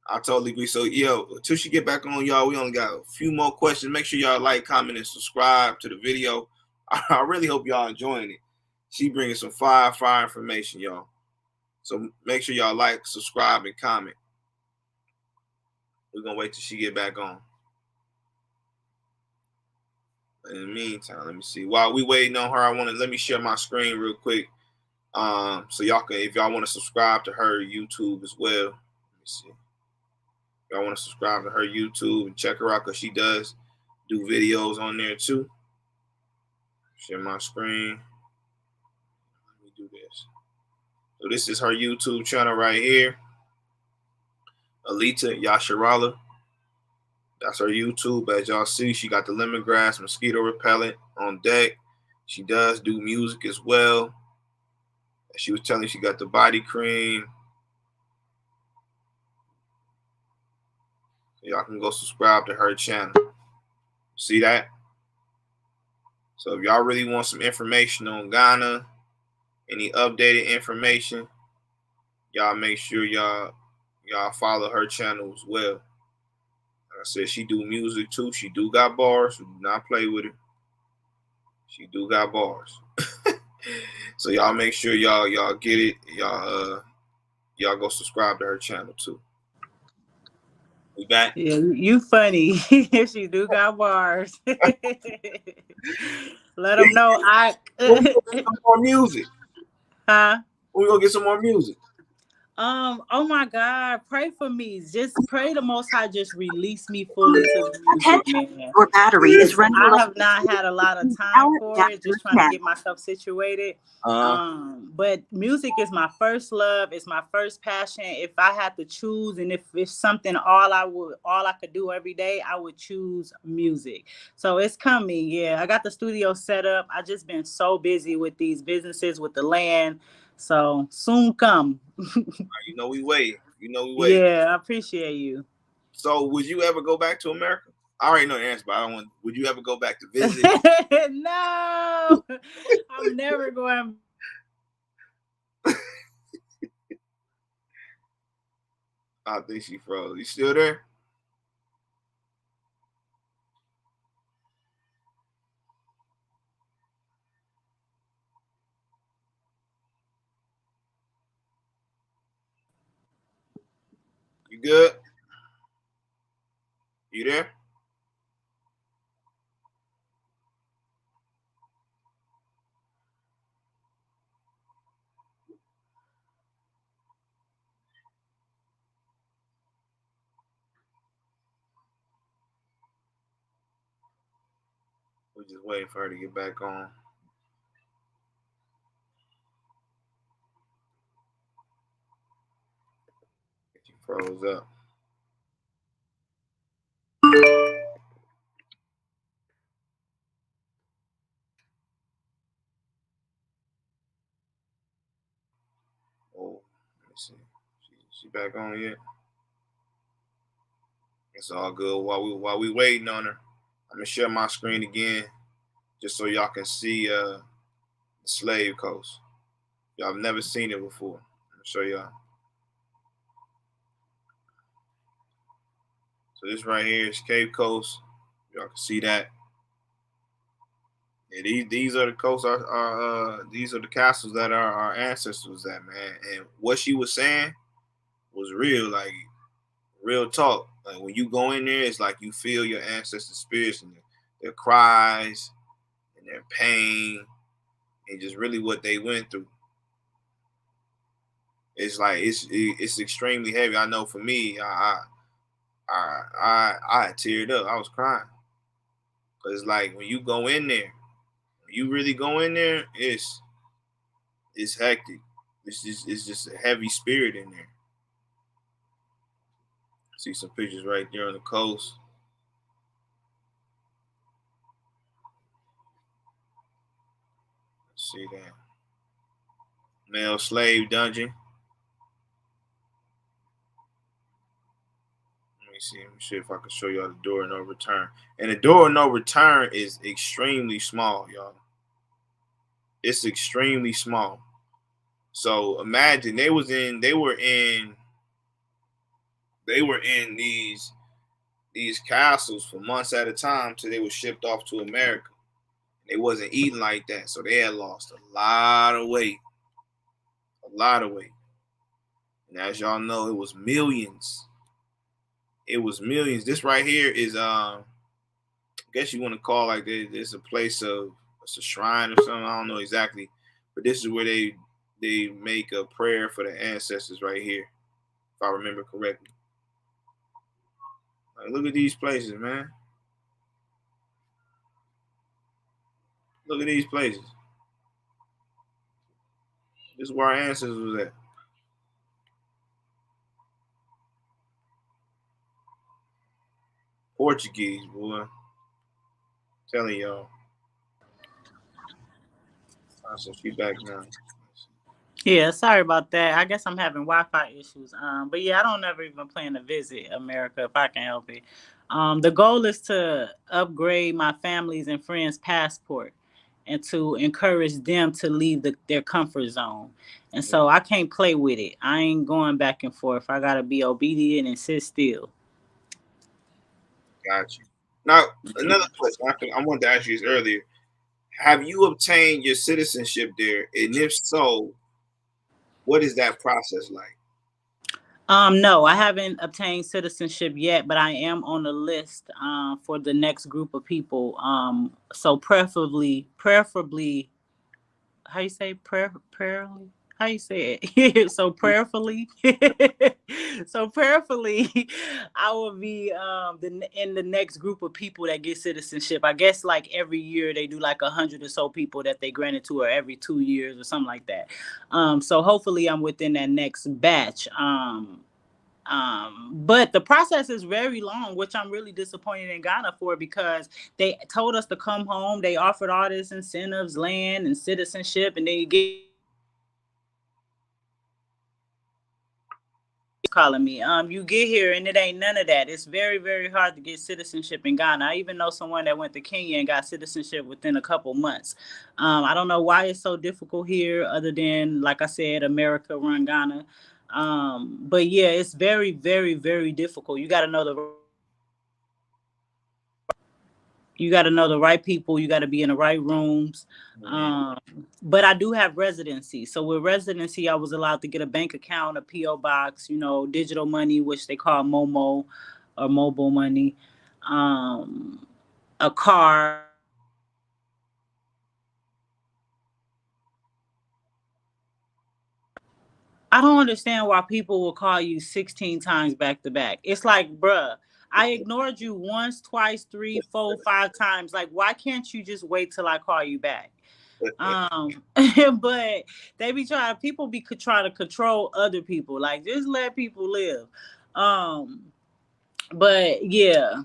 I totally agree. So, until she get back on, y'all, we only got a few more questions. Make sure y'all like, comment, and subscribe to the video. I really hope y'all enjoying it. She bringing some fire information, y'all. So make sure y'all like, subscribe, and comment. We're going to wait till she get back on. In the meantime, let me see. While we waiting on her, let me share my screen real quick. So y'all can, if y'all want to subscribe to her YouTube as well. Let me see. If y'all want to subscribe to her YouTube and check her out, because she does do videos on there too. Share my screen. Let me do this. So this is her YouTube channel right here. Alita Yasharahla. That's her YouTube. As y'all see, she got the lemongrass mosquito repellent on deck. She does do music as well. She was telling me she got the body cream. Y'all can go subscribe to her channel. See that? So if y'all really want some information on Ghana, any updated information, y'all make sure y'all follow her channel as well. Like I said, she do music too. She do got bars. So do not play with her. She do got bars. So y'all make sure y'all get it. Y'all go subscribe to her channel too. We back. Yeah, you funny. She do got bars. Let them know I. When we gonna get some more music? Huh? When we gonna get some more music? Oh my God, pray for me. Just pray the Most High just release me fully to the music, man. Your battery is running I low. have not had a lot of time Power for it, adapter just trying to now. get myself situated. Uh-huh. But music is my first love, it's my first passion. If I had to choose, and if it's something all I could do every day, I would choose music. So it's coming. Yeah, I got the studio set up. I just been so busy with these businesses, with the land. So soon come. You know we wait. You know we wait. Yeah, I appreciate you. So would you ever go back to America? I already know the answer, but I don't want. Would you ever go back to visit? No, I'm never going. I think she froze. You still there? You good? You there? We're just waiting for her to get back on. She froze up. Oh, let me see. She back on yet? It's all good. While we waiting on her, I'm gonna share my screen again, just so y'all can see the Slave Coast. Y'all have never seen it before. I'm gonna show y'all. So this right here is Cape Coast. Y'all can see that. Yeah, these are the coasts. These are the castles that our ancestors at, man. And what she was saying was real, like real talk. Like when you go in there, it's like you feel your ancestors' spirits and their cries and their pain and just really what they went through. It's like it's extremely heavy. I know for me, I teared up. I was crying. Cause it's like when you go in there, when you really go in there, it's hectic. It's just a heavy spirit in there. See some pictures right there on the coast. Let's see that. Male slave dungeon. Let me see if I can show y'all the door of no return. And the door of no return is extremely small, y'all. It's extremely small. So imagine they were in these castles for months at a time till they were shipped off to America. They wasn't eating like that, so they had lost a lot of weight. A lot of weight. And as y'all know, it was millions. It was millions. This right here is I guess you want to call like there's a place of it's a shrine or something. I don't know exactly, but this is where they make a prayer for the ancestors right here, if I remember correctly. Like, look at these places, man. Look at these places. This is where our ancestors was at. Portuguese, boy. I'm telling y'all. So she back now. Yeah, sorry about that. I guess I'm having Wi-Fi issues. But yeah, I don't ever even plan to visit America if I can help it. The goal is to upgrade my family's and friends' passport and to encourage them to leave their comfort zone. And so I can't play with it. I ain't going back and forth. I gotta be obedient and sit still. Got you. Now, another question. I wanted to ask you this earlier. Have you obtained your citizenship there? And if so, what is that process like? No, I haven't obtained citizenship yet, but I am on the list for the next group of people. So preferably, how you say prayerfully? How you say it? So prayerfully, so prayerfully, I will be in the next group of people that get citizenship. I guess like every year they do like 100 or so people that they granted to, or every 2 years or something like that. So hopefully I'm within that next batch. But the process is very long, which I'm really disappointed in Ghana for, because they told us to come home. They offered all this incentives, land and citizenship, and then you get calling me. You get here and it ain't none of that. It's very, very hard to get citizenship in Ghana. I even know someone that went to Kenya and got citizenship within a couple months. I don't know why it's so difficult here, other than, like I said, America run Ghana. But yeah, it's very, very, very difficult. You got to know the right people. You got to be in the right rooms. But I do have residency. So with residency, I was allowed to get a bank account, a PO box, digital money, which they call Momo or mobile money, a car. I don't understand why people will call you 16 times back to back. It's like, bruh, I ignored you once, twice, 3, 4, 5 times. Like, why can't you just wait till I call you back? But they be people be trying to control other people. Like, just let people live. But yeah,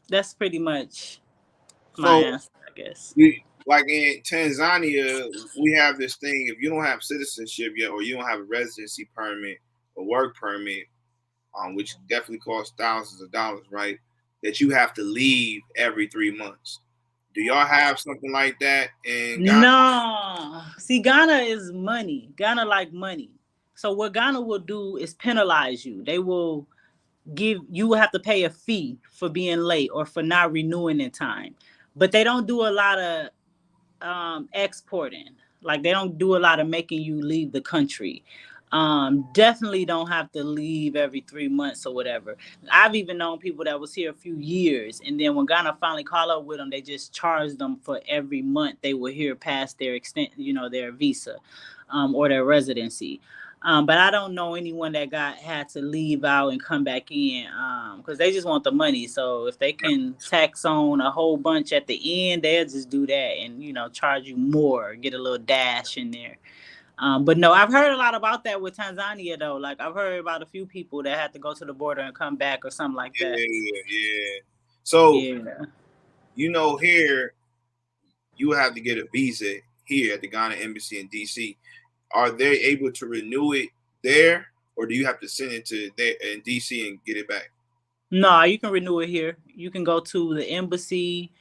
that's pretty much my So, answer, I guess. like in Tanzania, we have this thing: if you don't have citizenship yet, or you don't have a residency permit or work permit, which definitely costs thousands of dollars, right? That you have to leave every 3 months. Do y'all have something like that in Ghana? No. See, Ghana is money. Ghana like money. So what Ghana will do is penalize you. They will you will have to pay a fee for being late or for not renewing in time. But they don't do a lot of exporting. Like, they don't do a lot of making you leave the country. Definitely don't have to leave every 3 months or whatever. I've even known people that was here a few years, and then when Ghana finally called up with them, they just charged them for every month they were here past their extent, their visa, or their residency. But I don't know anyone that had to leave out and come back in, because they just want the money. So if they can tax on a whole bunch at the end, they'll just do that and charge you more, get a little dash in there. But no, I've heard a lot about that with Tanzania though. Like, I've heard about a few people that had to go to the border and come back or something like that. Yeah. So Yeah. here you have to get a visa here at the Ghana Embassy in DC. Are they able to renew it there, or do you have to send it to there in DC and get it back? No, you can renew it here. You can go to the embassy.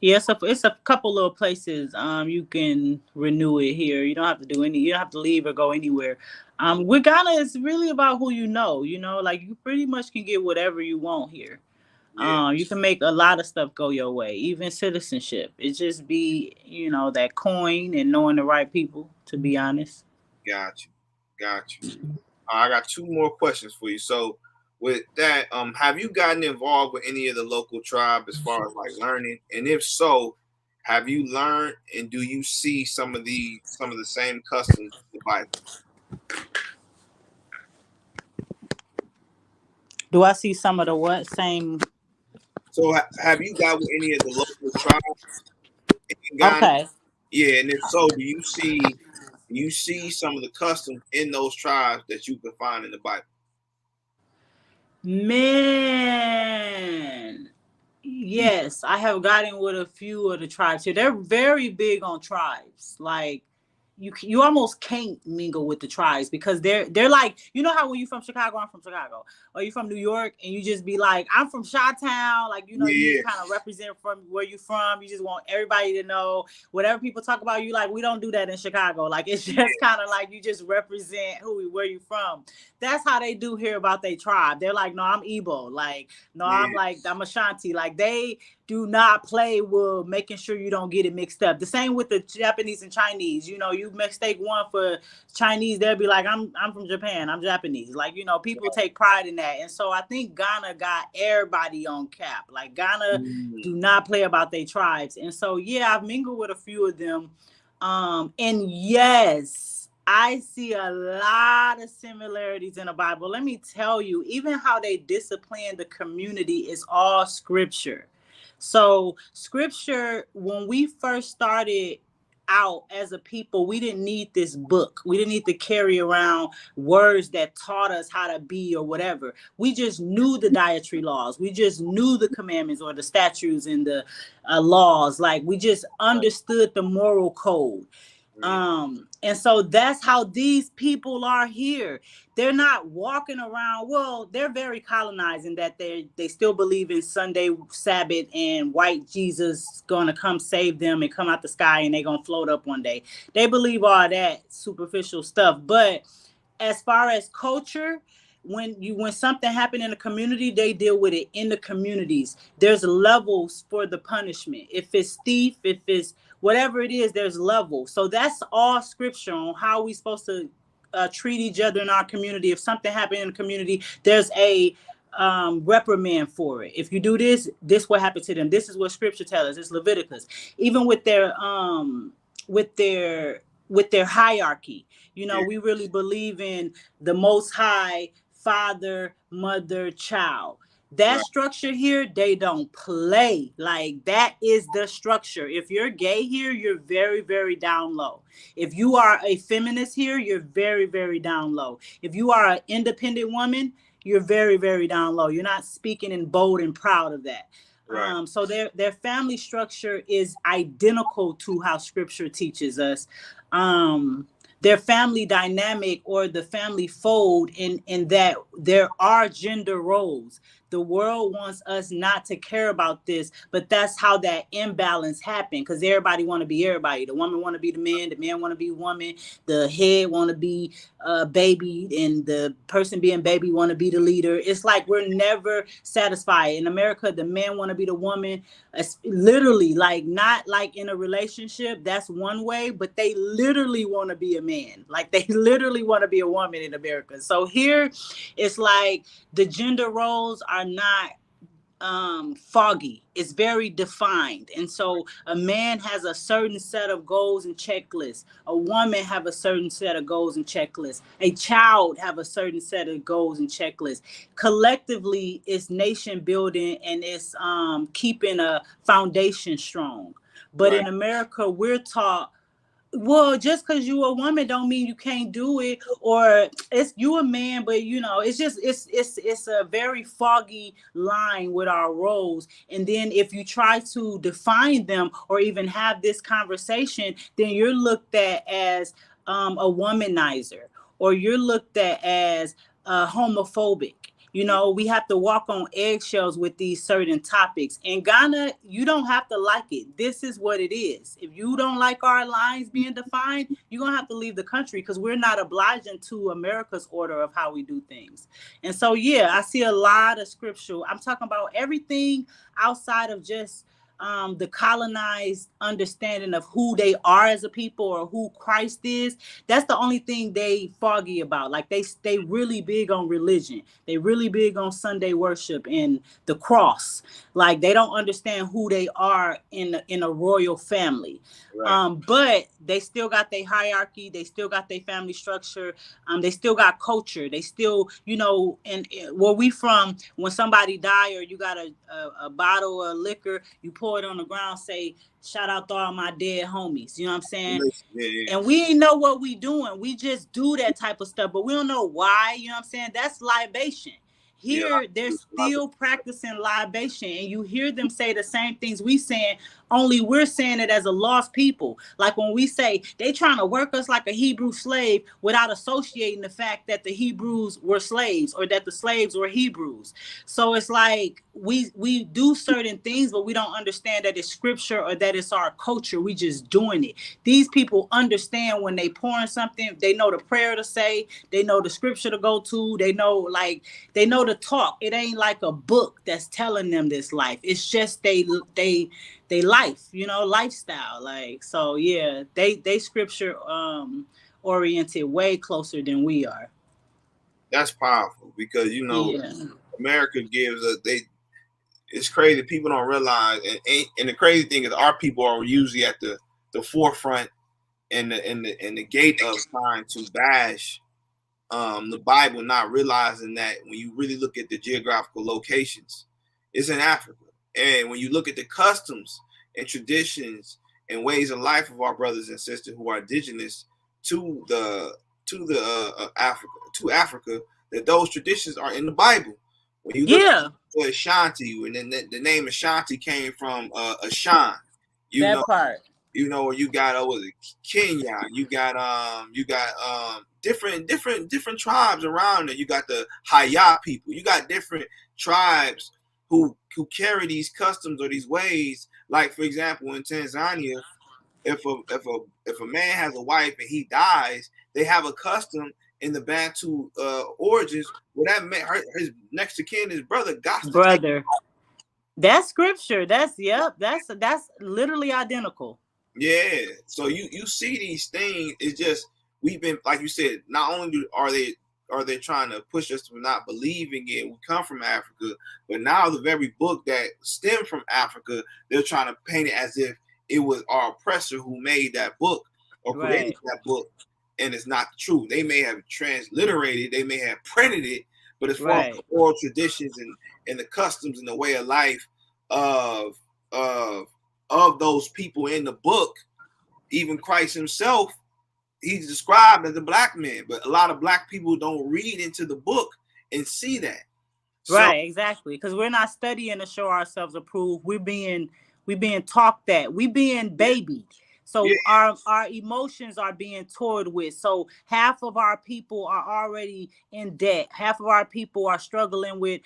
Yeah, so it's a couple little places you can renew it here. You don't have to you don't have to leave or go anywhere. With Ghana, it's really about who you know. Like, you pretty much can get whatever you want here. Yeah. You can make a lot of stuff go your way, even citizenship. It just be, that coin and knowing the right people, to be honest. Got you. I got two more questions for you. So with that, have you gotten involved with any of the local tribe as far as like learning? And if so, have you learned and do you see some of the same customs in the Bible? Do I see some of the what? Same. So have you got with any of the local tribes in Ghana? Okay. Yeah, and if so, do you see some of the customs in those tribes that you can find in the Bible? Man. Yes, I have gotten with a few of the tribes here. They're very big on tribes. Like, you almost can't mingle with the tribes, because they're like, how when you from Chicago, I'm from Chicago, or you from New York, and you just be like, I'm from Chi-Town, like, you Yeah. just kind of represent from where you from. You just want everybody to know whatever people talk about you. Like, we don't do that in Chicago. Like, it's just kind of like you just represent where you from. That's how they do here about their tribe. They're like, no, I'm Igbo. Like, no, I'm Ashanti. Like, do not play with making sure you don't get it mixed up. The same with the Japanese and Chinese. You know, you mistake one for Chinese, they'll be like, I'm from Japan, I'm Japanese. Like, you know, people take pride in that. And so I think Ghana got everybody on cap. Like, Ghana do not play about their tribes. And so, yeah, I've mingled with a few of them. And yes, I see a lot of similarities in the Bible. Let me tell you, even how they discipline the community is all scripture. So scripture, when we first started out as a people, we didn't need this book. We didn't need to carry around words that taught us how to be or whatever. We just knew the dietary laws. We just knew the commandments or the statutes and the laws. Like, we just understood the moral code. And so that's how these people are here. They're not walking around. Well, they're very colonized in that they still believe in Sunday Sabbath and white Jesus gonna come save them and come out the sky and they're gonna float up one day. They believe all that superficial stuff. But as far as culture, when something happened in the community, they deal with it in the communities. There's levels for the punishment. If it's thief, if it's whatever it is, there's levels. So that's all scripture on how we supposed to treat each other in our community. If something happened in the community, there's a reprimand for it. If you do this, this will happen to them. This is what scripture tells us. It's Leviticus. Even with their hierarchy, you know, we really believe in the Most High, father, mother, child. That structure here, they don't play. Like, that is the structure. If you're gay here, you're very, very down low. If you are a feminist here, you're very, very down low. If you are an independent woman, you're very, very down low. You're not speaking in bold and proud of that. So their family structure is identical to how scripture teaches us. Their family dynamic or the family fold in that there are gender roles. The world wants us not to care about this, but that's how that imbalance happened, because everybody want to be everybody. The woman want to be the man want to be woman, the head want to be baby, and the person being baby want to be the leader. It's like we're never satisfied. In America, the man want to be the woman. It's literally, like, not like in a relationship, that's one way, but they literally want to be a man. Like, they literally want to be a woman in America. So here it's like the gender roles are not foggy. It's very defined. And so a man has a certain set of goals and checklists. A woman have a certain set of goals and checklists. A child have a certain set of goals and checklists. Collectively, it's nation building and it's keeping a foundation strong. But in America, we're taught, well, just because you a woman don't mean you can't do it, or it's you a man, but you know, it's just it's a very foggy line with our roles. And then if you try to define them or even have this conversation, then you're looked at as a womanizer, or you're looked at as homophobic. You know, we have to walk on eggshells with these certain topics. In Ghana, you don't have to like it. This is what it is. If you don't like our lines being defined, you're going to have to leave the country, because we're not obliging to America's order of how we do things. And so, yeah, I see a lot of scriptural. I'm talking about everything outside of just the colonized understanding of who they are as a people or who Christ is. That's the only thing they foggy about. Like, they really big on religion. They really big on Sunday worship and the cross. Like, they don't understand who they are in a royal family. But they still got their hierarchy. They still got their family structure. They still got culture. They still, you know, and where we from, when somebody die or you got a bottle of liquor, you pour it on the ground, say, shout out to all my dead homies. You know what I'm saying? And we ain't know what we doing. We just do that type of stuff, but we don't know why. You know what I'm saying? That's libation. Here, they're still practicing libation, and you hear them say the same things we saying, only we're saying it as a lost people. Like when we say they trying to work us like a Hebrew slave without associating the fact that the Hebrews were slaves or that the slaves were Hebrews. So it's like we do certain things, but we don't understand that it's scripture or that it's our culture. We just doing it. These people understand when they pouring something, they know the prayer to say, they know the scripture to go to, they know the talk. It ain't like a book that's telling them this life. It's just they life, you know, lifestyle. Like, so yeah, they scripture oriented way closer than we are. That's powerful because, you know, Yeah. America gives us, it's crazy. People don't realize, and the crazy thing is our people are usually at the forefront and the gate of trying to bash the Bible, not realizing that when you really look at the geographical locations, it's in Africa. And when you look at the customs and traditions and ways of life of our brothers and sisters who are indigenous to Africa, that those traditions are in the Bible. When you look at Ashanti, and then the name Ashanti came from Ashan, part. You know, you got Kenya, you got different tribes around there. You got the Haya people, you got different tribes who carry these customs or these ways. Like, for example, in Tanzania, if a man has a wife and he dies, they have a custom in the Bantu origins where that man, his next of kin, his brother, brother. That's scripture. That's literally identical. Yeah. So you see these things. It's just, we've been, like you said, not only are they trying to push us to not believing it, we come from Africa, but now the very book that stemmed from Africa, they're trying to paint it as if it was our oppressor who made that book or created that book, and it's not the truth. They may have transliterated, they may have printed it, but as far as the oral traditions and the customs and the way of life of those people in the book, even Christ himself, he's described as a black man, but a lot of black people don't read into the book and see that. Right, exactly. Because we're not studying to show ourselves approved. We're being taught that. We being babied. So our emotions are being toyed with. So half of our people are already in debt. Half of our people are struggling with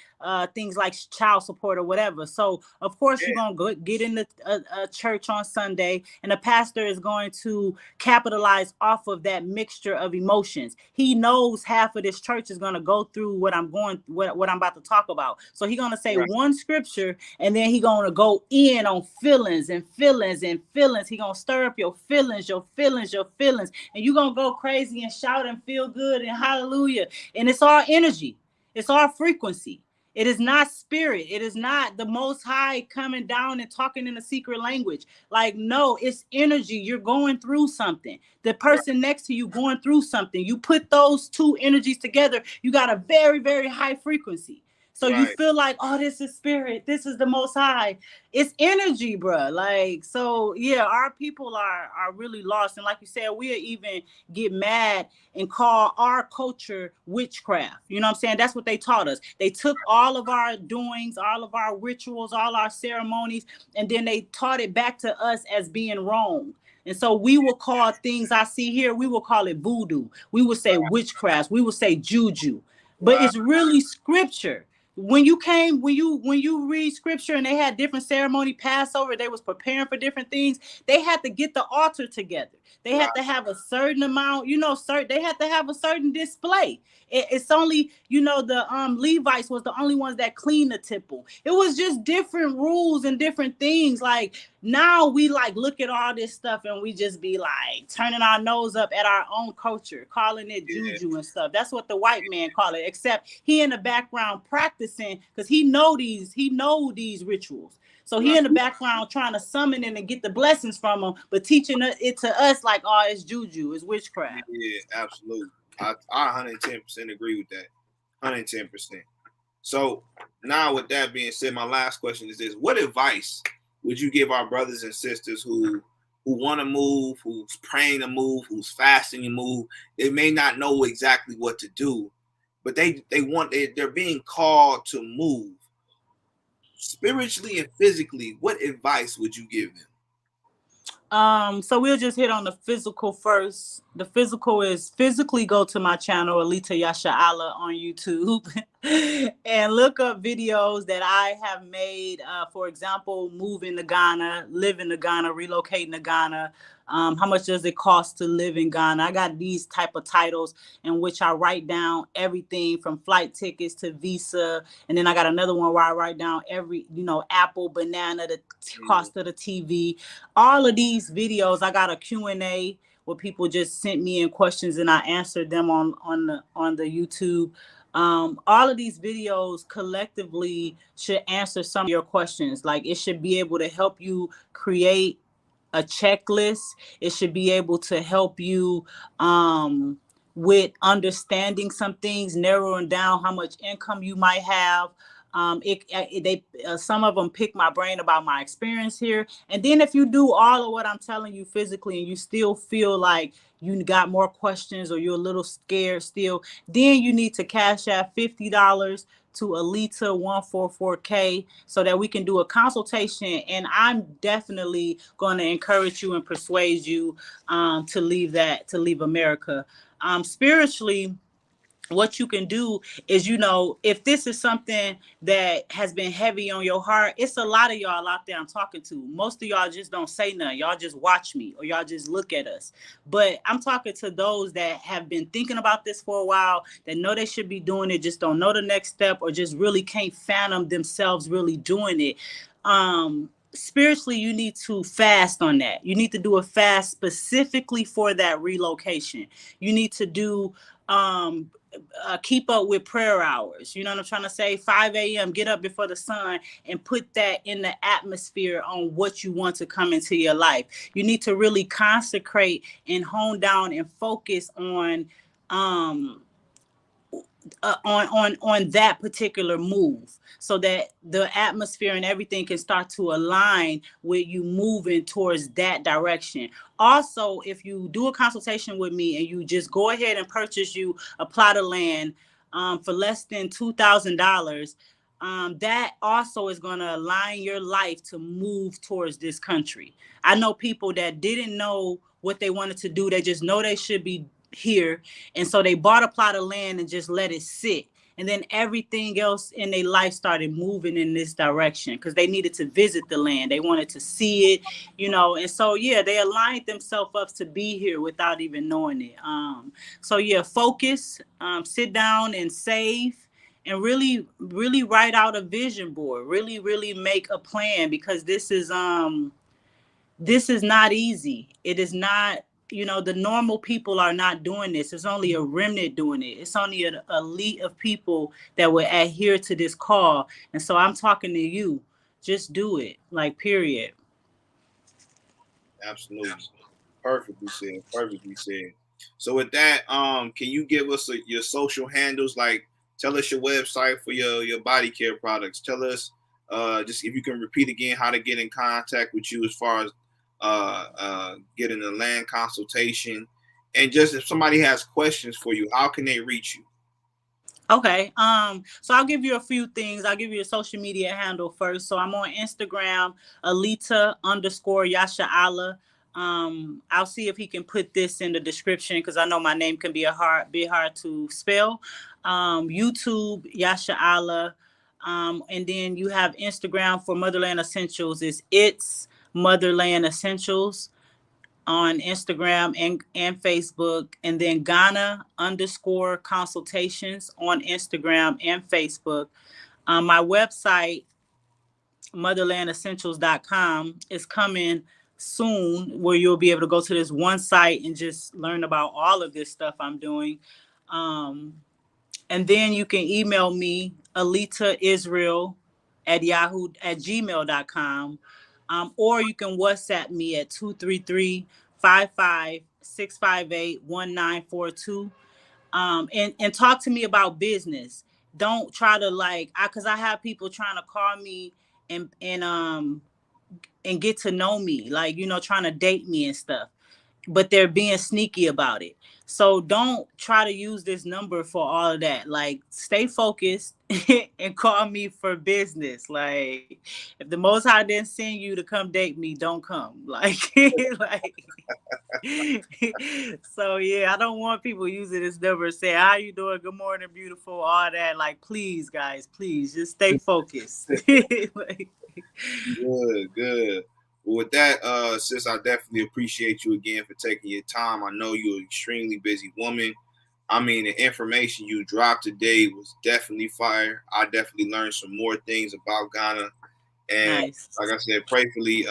things like child support or whatever. So of course you're gonna get into a church on Sunday, and the pastor is going to capitalize off of that mixture of emotions. He knows half of this church is gonna go through what I'm about to talk about. So he's gonna say one scripture, and then he's gonna go in on feelings and feelings and feelings. He's gonna stir up your feelings, and you're gonna go crazy and shout and feel good and hallelujah. And it's all energy, it's all frequency. It is not spirit. It is not the Most High coming down and talking in a secret language. Like, no, it's energy. You're going through something. The person next to you going through something. You put those two energies together, you got a very, very high frequency. So you feel like, oh, this is spirit. This is the Most High. It's energy, bro. Like, so yeah, our people are really lost. And like you said, we'll even get mad and call our culture witchcraft. You know what I'm saying? That's what they taught us. They took all of our doings, all of our rituals, all our ceremonies, and then they taught it back to us as being wrong. And so we will call things I see here, we will call it voodoo. We will say witchcraft. We will say juju. But it's really scripture. When you read scripture and they had different ceremony, Passover, they was preparing for different things. They had to get the altar together. They had to have a certain amount, they had to have a certain display. It's only, the Levites was the only ones that cleaned the temple. It was just different rules and different things. Like, now we look at all this stuff and we just be like turning our nose up at our own culture, calling it juju and stuff. That's what the white man call it, except he in the background practicing because he know these rituals. So he in the background trying to summon it and get the blessings from them, but teaching it to us like, oh, it's juju, it's witchcraft. Yeah, absolutely. I 110% agree with that. 110%. So now with that being said, my last question is this: what advice would you give our brothers and sisters who want to move, who's praying to move, who's fasting to move? They may not know exactly what to do, but they're being called to move spiritually and physically. What advice would you give them? So we'll just hit on the physical first. The physical is physically go to my channel, Alita Yasharahla on YouTube, and look up videos that I have made. For example, moving to Ghana, living to Ghana, relocating to Ghana. How much does it cost to live in Ghana? I got these type of titles in which I write down everything from flight tickets to visa. And then I got another one where I write down every, apple, banana, the cost of the TV. All of these videos, I got a Q&A where people just sent me in questions and I answered them on the YouTube. All of these videos collectively should answer some of your questions. Like, it should be able to help you create a checklist. It should be able to help you with understanding some things, narrowing down how much income you might have. Some of them pick my brain about my experience here. And then if you do all of what I'm telling you physically and you still feel like you got more questions or you're a little scared still, then you need to cash out $50 to Alita 144K so that we can do a consultation. And I'm definitely going to encourage you and persuade you to leave America. Spiritually, what you can do is, if this is something that has been heavy on your heart, it's a lot of y'all out there I'm talking to. Most of y'all just don't say nothing. Y'all just watch me or y'all just look at us. But I'm talking to those that have been thinking about this for a while, that know they should be doing it, just don't know the next step, or just really can't fathom themselves really doing it. Spiritually, you need to fast on that. You need to do a fast specifically for that relocation. You need to do keep up with prayer hours. You know what I'm trying to say? 5 a.m. Get up before the sun and put that in the atmosphere on what you want to come into your life. You need to really consecrate and hone down and focus on that particular move, so that the atmosphere and everything can start to align with you moving towards that direction. Also, if you do a consultation with me and you just go ahead and purchase you a plot of land for less than $2,000, that also is going to align your life to move towards this country. I know people that didn't know what they wanted to do. They just know they should be here, and so they bought a plot of land and just let it sit, and then everything else in their life started moving in this direction because they needed to visit the land. They wanted to see it, and so they aligned themselves up to be here without even knowing it. Focus, sit down and save, and really write out a vision board. Really make a plan, because this is not easy. It is not, the normal people are not doing this. It's only a remnant doing it. It's only an elite of people that will adhere to this call. And so I'm talking to you. Just do it, period. Absolutely. Perfectly said. So with that, can you give us your social handles? Like, tell us your website for your body care products. Tell us, just if you can repeat again, how to get in contact with you as far as getting a land consultation, and just if somebody has questions for you, how can they reach you? Okay. So I'll give you a few things. I'll give you a social media handle first. So I'm on Instagram, Alita _Yasharahla. I'll see if he can put this in the description, because I know my name can be a bit hard to spell. YouTube, Yasharahla. And then you have Instagram for Motherland Essentials. It's Motherland Essentials on Instagram and Facebook, and then Ghana _consultations on Instagram and Facebook. My website, motherlandessentials.com, is coming soon, where you'll be able to go to this one site and just learn about all of this stuff I'm doing. And then you can email me, alitaisrael@gmail.com. Or you can WhatsApp me at 233-55658-1942. And talk to me about business. Don't try to because I have people trying to call me and get to know me, trying to date me and stuff, but they're being sneaky about it. So don't try to use this number for all of that. Stay focused and call me for business. If the Most High didn't send you to come date me, don't come. So I don't want people using this number and saying, how you doing? Good morning, beautiful, all that. Please, guys, please just stay focused. Good. Well, with that, sis, I definitely appreciate you again for taking your time. I know you're an extremely busy woman. I mean, the information you dropped today was definitely fire. I definitely learned some more things about Ghana. And Nice. like I said, prayerfully,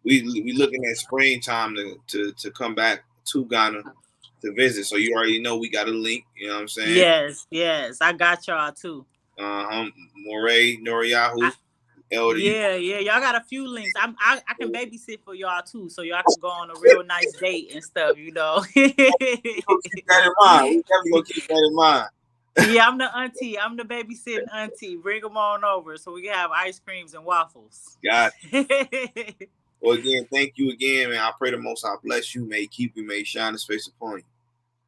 we looking at springtime to come back to Ghana to visit. So you already know we got a link. You know what I'm saying? Yes, I got y'all too. Moray, Noriyahu, Elder. Yeah, y'all got a few links. I can babysit for y'all too, so y'all can go on a real nice date and stuff. You know. Keep that in mind. We definitely gonna keep that in mind. Yeah, I'm the auntie. I'm the babysitting auntie. Bring them on over so we can have ice creams and waffles. Got it. Well, again, thank you again, man. I pray the Most High bless you, may keep you, may shine His face upon you.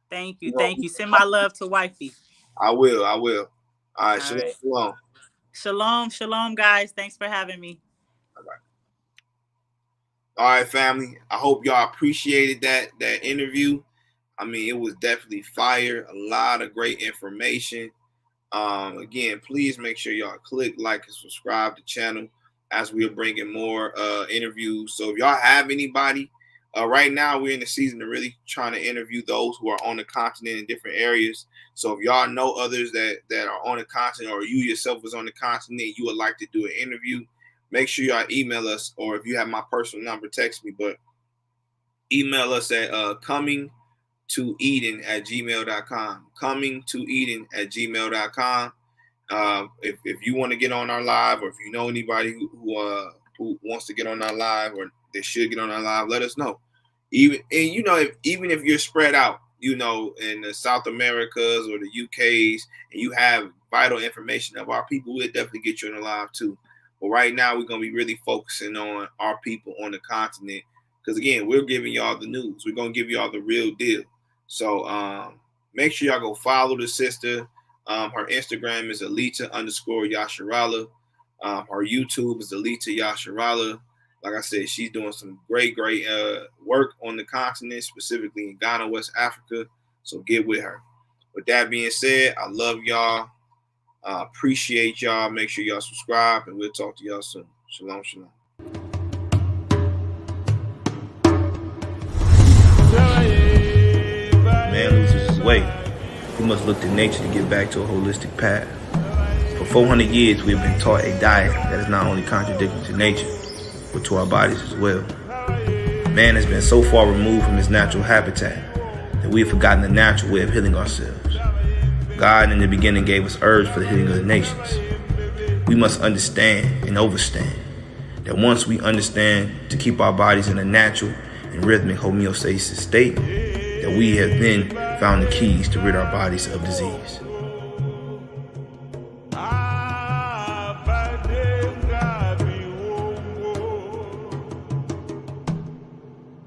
Thank you. Send my love to wifey. I will. All right, shalom. Shalom, guys. Thanks for having me. All right, family. I hope y'all appreciated that interview. I mean, it was definitely fire. A lot of great information. Again, please make sure y'all click like and subscribe to the channel as we are bringing more interviews. So if y'all have anybody, right now we're in the season of really trying to interview those who are on the continent in different areas. So if y'all know others that are on the continent, or you yourself was on the continent, you would like to do an interview, make sure y'all email us, or if you have my personal number, text me, but email us at comingtoeden@gmail.com. comingtoeden@gmail.com. If you want to get on our live, or if you know anybody who wants to get on our live, or they should get on our live, let us know. Even if you're spread out, in the South Americas or the UKs, and you have vital information of our people, we'll definitely get you on the live too. But right now, we're gonna be really focusing on our people on the continent, because again, we're giving y'all the news. We're gonna give y'all the real deal. So make sure y'all go follow the sister. Her Instagram is Alita_Yasharahla. Her YouTube is Alita Yasharahla. Like I said, she's doing some great work on the continent, specifically in Ghana, West Africa. So get with her. With that being said, I love y'all. Appreciate y'all. Make sure y'all subscribe, and we'll talk to y'all soon. Shalom. Man loses his way. He must look to nature to get back to a holistic path. For 400 years, we have been taught a diet that is not only contradictory to nature, but to our bodies as well. Man has been so far removed from his natural habitat that we have forgotten the natural way of healing ourselves. God in the beginning gave us herbs for the healing of the nations. We must understand and overstand that once we understand to keep our bodies in a natural and rhythmic homeostasis state, that we have then found the keys to rid our bodies of disease.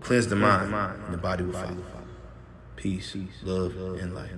Cleanse the mind, and the body will follow. Peace, love, and light.